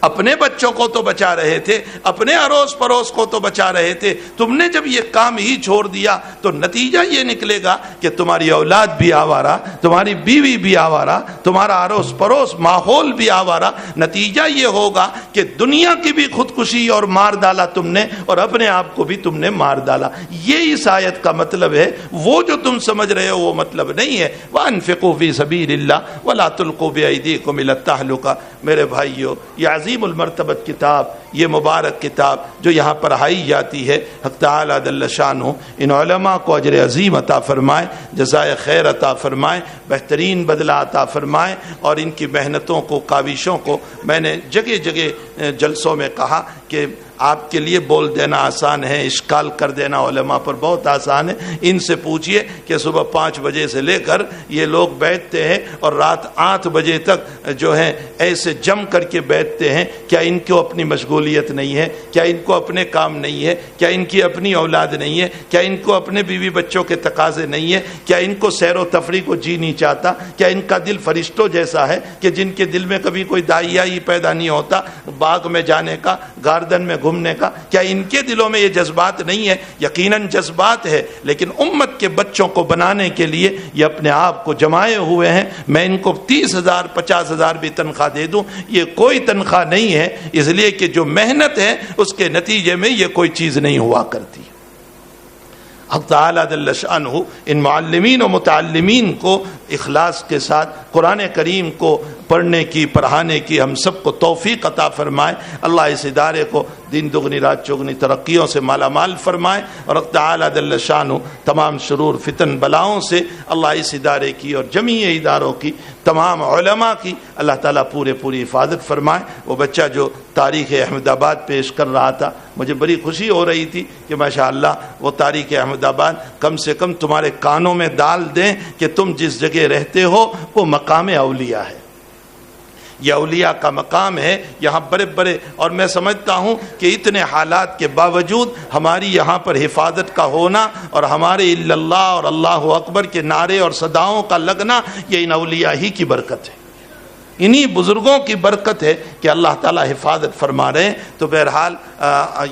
اپنے بچوں کو تو بچا رہے تھے، اپنے اڑوس پڑوس کو تو بچا رہے تھے. تم نے جب یہ کام ہی چھوڑ دیا تو نتیجہ یہ نکلے گا کہ تمہاری اولاد بھی آوارہ، تمہاری بیوی بھی آوارہ، تمہارا اڑوس پڑوس ماحول بھی آوارہ. نتیجہ یہ ہوگا کہ دنیا کی بھی خودکشی اور مار ڈالا تم نے، اور اپنے آپ کو بھی تم نے مار ڈالا. یہ اس آیت کا مطلب ہے. وہ جو تم سمجھ رہے ہو وہ مطلب نہیں ہے. وَأَنفِقُوا فِي سَبِيلِ اللَّهِ وَلَا تُلْقُوا بِأَيْدِيكُمْ إِلَى التَّهْلُكَةِ. میرے بھائیو، یہ عظیم المرتبت کتاب، یہ مبارک کتاب جو یہاں پڑھائی جاتی ہے، حق تعالی جل شانہ ان علماء کو اجر عظیم عطا فرمائے، جزائے خیر عطا فرمائے، بہترین بدلہ عطا فرمائے. اور ان کی محنتوں کو، کاوشوں کو میں نے جگہ جگہ جلسوں میں کہا کہ آپ کے لیے بول دینا آسان ہے، اشکال کر دینا علماء پر بہت آسان ہے. ان سے پوچھئے کہ صبح 5 بجے سے لے کر یہ لوگ بیٹھتے ہیں اور رات 8 بجے تک جو ہے ایسے جم کر کے بیٹھتے ہیں. کیا ان کو اپنی مشغولیت نہیں ہے؟ کیا ان کو اپنے کام نہیں ہے؟ کیا ان کی اپنی اولاد نہیں ہے؟ کیا ان کو اپنے بیوی بچوں کے تقاضے نہیں ہے؟ کیا ان کو سیر و تفریح کو جی نہیں چاہتا؟ کیا ان کا دل فرشتوں جیسا ہے کہ جن کے دل میں کبھی کوئی داعیہ ہی پیدا نہیں ہوتا باغ میں جانے کا، گاردن میں گھومنے کا؟ کیا ان کے دلوں میں یہ جذبات نہیں ہے؟ یقیناً جذبات ہے، لیکن امت کے بچوں کو بنانے کے لیے یہ اپنے آپ کو جمائے ہوئے ہیں. میں ان کو 30,000 50,000 بھی تنخواہ دے دوں، یہ کوئی تنخواہ نہیں ہے، اس لیے کہ جو محنت ہے اس کے نتیجے میں یہ کوئی چیز نہیں ہوا کرتی. حق تعالی جل شانہ ان معلمین و متعلمین کو اخلاص کے ساتھ قرآن کریم کو پڑھنے کی، پڑھانے کی ہم سب کو توفیق عطا فرمائے. اللہ اس ادارے کو دن دگنی رات چگنی ترقیوں سے مالا مال فرمائے، اور حق تعالی جل شانہ تمام شرور فتن بلاؤں سے اللہ اس ادارے کی اور جمیع اداروں کی، تمام علماء کی اللہ تعالیٰ پوری حفاظت فرمائے. وہ بچہ جو تاریخ احمد آباد پیش کر رہا تھا، مجھے بڑی خوشی ہو رہی تھی کہ ماشاءاللہ وہ تاریخ احمد آباد کم سے کم تمہارے کانوں میں ڈال دیں کہ تم جس جگہ رہتے ہو وہ مقام اولیاء ہے. یہ اولیاء کا مقام ہے یہاں بڑے بڑے. اور میں سمجھتا ہوں کہ اتنے حالات کے باوجود ہماری یہاں پر حفاظت کا ہونا اور ہمارے الا اللہ اور اللہ اکبر کے نعرے اور صداؤں کا لگنا، یہ ان اولیاء ہی کی برکت ہے، انہی بزرگوں کی برکت ہے کہ اللہ تعالیٰ حفاظت فرما رہے ہیں. تو بہرحال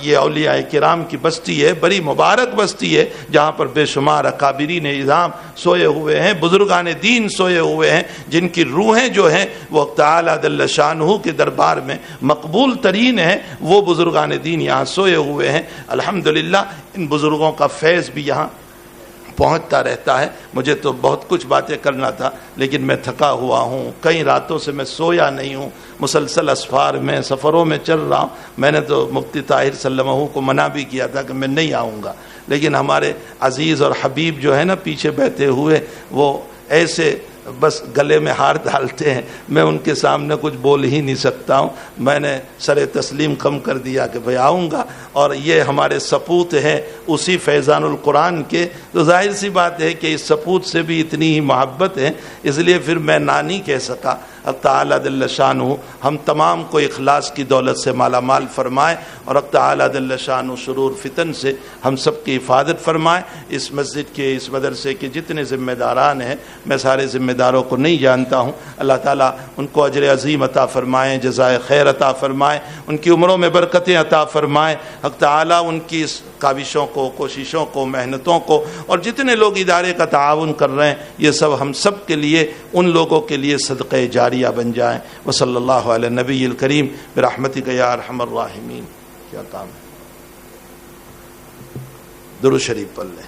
یہ اولیاء کرام کی بستی ہے، بڑی مبارک بستی ہے، جہاں پر بے شمار اکابرین اعظام سوئے ہوئے ہیں، بزرگان دین سوئے ہوئے ہیں، جن کی روحیں جو ہیں وہ تعالیٰ جل شانہ کے دربار میں مقبول ترین ہیں. وہ بزرگان دین یہاں سوئے ہوئے ہیں. الحمدللہ ان بزرگوں کا فیض بھی یہاں پہنچتا رہتا ہے. مجھے تو بہت کچھ باتیں کرنا تھا لیکن میں تھکا ہوا ہوں، کئی راتوں سے میں سویا نہیں ہوں، مسلسل اسفار میں سفروں میں چل رہا ہوں. میں نے تو مفتی طاہر سلمہ کو منع بھی کیا تھا کہ میں نہیں آؤں گا، لیکن ہمارے عزیز اور حبیب جو ہے نا پیچھے بیٹھے ہوئے، وہ ایسے بس گلے میں ہار ڈالتے ہیں، میں ان کے سامنے کچھ بول ہی نہیں سکتا ہوں۔ میں نے سر تسلیم کم کر دیا کہ بھئی آؤں گا، اور یہ ہمارے سپوت ہیں اسی فیضان القرآن کے، تو ظاہر سی بات ہے کہ اس سپوت سے بھی اتنی ہی محبت ہے، اس لیے پھر میں نہ نہیں کہہ سکا۔ حق تعالیٰ جل شانہ ہم تمام کو اخلاص کی دولت سے مالا مال فرمائے، اور حق تعالیٰ جل شانہ شرور فتن سے ہم سب کی حفاظت فرمائے۔ اس مسجد کے، اس مدرسے کے جتنے ذمہ داران ہیں، میں سارے ذمہ داروں کو نہیں جانتا ہوں، اللہ تعالیٰ ان کو اجر عظیم عطا فرمائے، جزائے خیر عطا فرمائے، ان کی عمروں میں برکتیں عطا فرمائے۔ حق تعالیٰ ان کی اس کاوشوں کو، کوششوں کو، محنتوں کو، اور جتنے لوگ ادارے کا تعاون کر رہے ہیں، یہ سب ہم سب کے لیے، ان لوگوں کے لیے صدقہ جاریہ بن جائیں۔ وصلی اللہ علی النبی الکریم برحمتک یا ارحم الراحمین۔ کیا کام ہے؟ درود شریف پڑھ لیں۔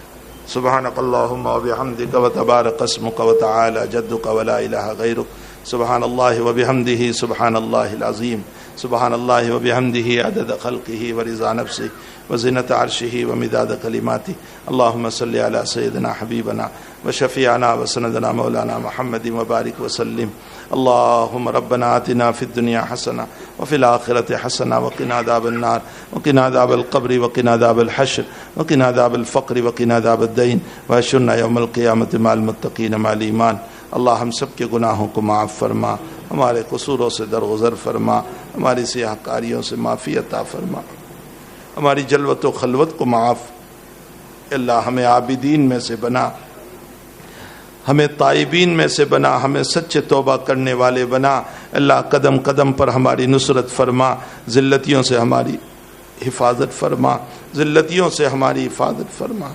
سبحانک اللہم وبحمدک وتبارک اسمک وتعالی جدک ولا الہ غیرک، سبحان اللہ وبحمدہ سبحان اللہ العظیم، سبحان اللہ وبحمدہ عدد خلقہ ورضا نفسہ وزنة عرشہ ومداد کلماتہ۔ اللہم صلی علی سیدنا حبیبنا وشفیعنا وسندنا مولانا محمد وبارک وسلم۔ اللہم ربنا آتنا فی الدنیا حسنہ وفی الآخرۃ حسنہ وقنا عذاب النار وقنا عذاب القبر وقنا عذاب الحشر وقنا عذاب الفقر وقنا عذاب الدین واحشرنا یوم القیامۃ مع المتقین مع الایمان۔ اللہ ہم سب کے گناہوں کو معاف فرما، ہمارے قصوروں سے درگزر فرما، ہماری سیاہ کاریوں سے معافی عطا فرما، ہماری جلوت و خلوت کو معاف۔ اللہ ہمیں عابدین میں سے بنا، ہمیں تائبین میں سے بنا، ہمیں سچے توبہ کرنے والے بنا۔ اللہ قدم قدم پر ہماری نصرت فرما، ذلتیوں سے ہماری حفاظت فرما، ذلتیوں سے ہماری حفاظت فرما،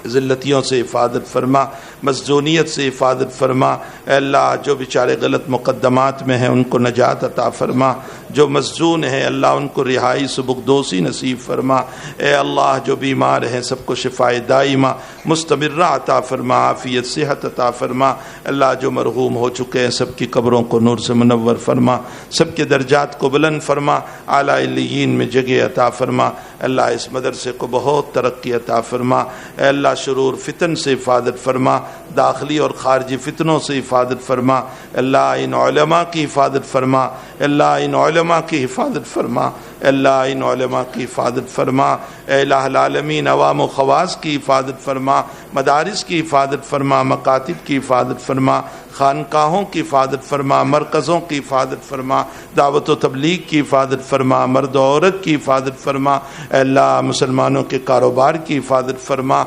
ذلتیوں سے حفاظت فرما، مسجونیت سے حفاظت فرما۔ اے اللہ جو بیچارے غلط مقدمات میں ہیں ان کو نجات عطا فرما، جو مسجون ہیں اللہ ان کو رہائی سبکدوسی نصیب فرما۔ اے اللہ جو بیمار ہیں سب کو شفاء دائمہ مستمرہ عطا فرما، عافیت صحت عطا فرما۔ اللہ جو مرحوم ہو چکے ہیں سب کی قبروں کو نور سے منور فرما، سب کے درجات کو بلند فرما، اعلیٰ علیین میں جگہ عطا فرما۔ اللہ اس مدرسے کو بہت ترقی عطا فرما۔ اے اللہ شرور فتن سے حفاظت فرما، داخلی اور خارجی فتنوں سے حفاظت فرما۔ اللہ ان علماء کی حفاظت فرما، اللہ ان علماء کی حفاظت فرما، اللہ ان علماء کی حفاظت فرما۔ اے الہ العالمین عوام و خواص کی حفاظت فرما، مدارس کی حفاظت فرما، مکاتب کی حفاظت فرما، خانقاہوں کی حفاظت فرما، مرکزوں کی حفاظت فرما، دعوت و تبلیغ کی حفاظت فرما، مرد و عورت کی حفاظت فرما۔ اے اللہ مسلمانوں کے کاروبار کی حفاظت فرما۔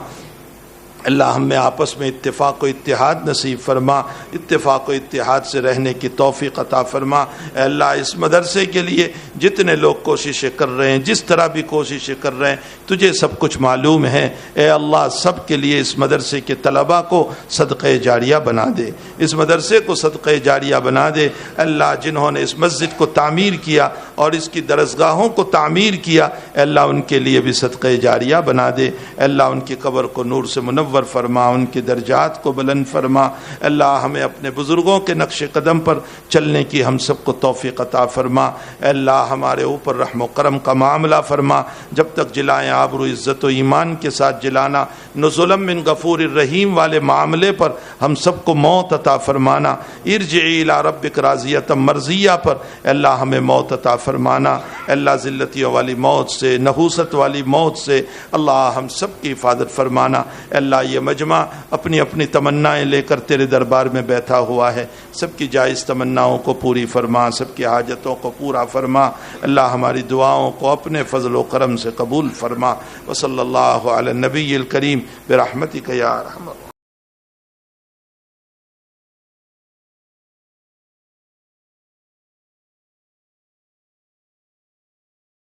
اللہ ہم میں آپس میں اتفاق و اتحاد نصیب فرما، اتفاق و اتحاد سے رہنے کی توفیق عطا فرما۔ اے اللہ اس مدرسے کے لیے جتنے لوگ کوششیں کر رہے ہیں، جس طرح بھی کوششیں کر رہے ہیں، تجھے سب کچھ معلوم ہے۔ اے اللہ سب کے لیے اس مدرسے کے طلباء کو صدقہ جاریہ بنا دے، اس مدرسے کو صدقہ جاریہ بنا دے۔ اللہ جنہوں نے اس مسجد کو تعمیر کیا اور اس کی درسگاہوں کو تعمیر کیا، اے اللہ ان کے لیے بھی صدقہ جاریہ بنا دے۔ اے اللہ ان کی قبر کو نور سے منور فرما، ان کے درجات کو بلند فرما۔ اللہ ہمیں اپنے بزرگوں کے نقش قدم پر چلنے کی ہم سب کو توفیق عطا فرما۔ اے اللہ ہمارے اوپر رحم و کرم کا معاملہ فرما، جب تک جلائیں آبرو عزت و ایمان کے ساتھ جلانا، نزلم من غفور الرحیم والے معاملے پر ہم سب کو موت عطا فرمانا، ارجعی الی ربک راضیۃ مرضیہ پر اے اللہ ہمیں موت عطا فرمانا۔ اے اللہ ذلتیوں والی موت سے، نحوست والی موت سے اللہ ہم سب کی حفاظت فرمانا۔ اے اللہ یہ مجمع اپنی اپنی تمنائیں لے کر تیرے دربار میں بیٹھا ہوا ہے، سب کی جائز تمناؤں کو پوری فرما، سب کی حاجتوں کو پورا فرما۔ اللہ ہماری دعاؤں کو اپنے فضل و کرم سے قبول فرما۔ وصلی اللہ علی النبی الکریم برحمتک یا ارحم الراحمین۔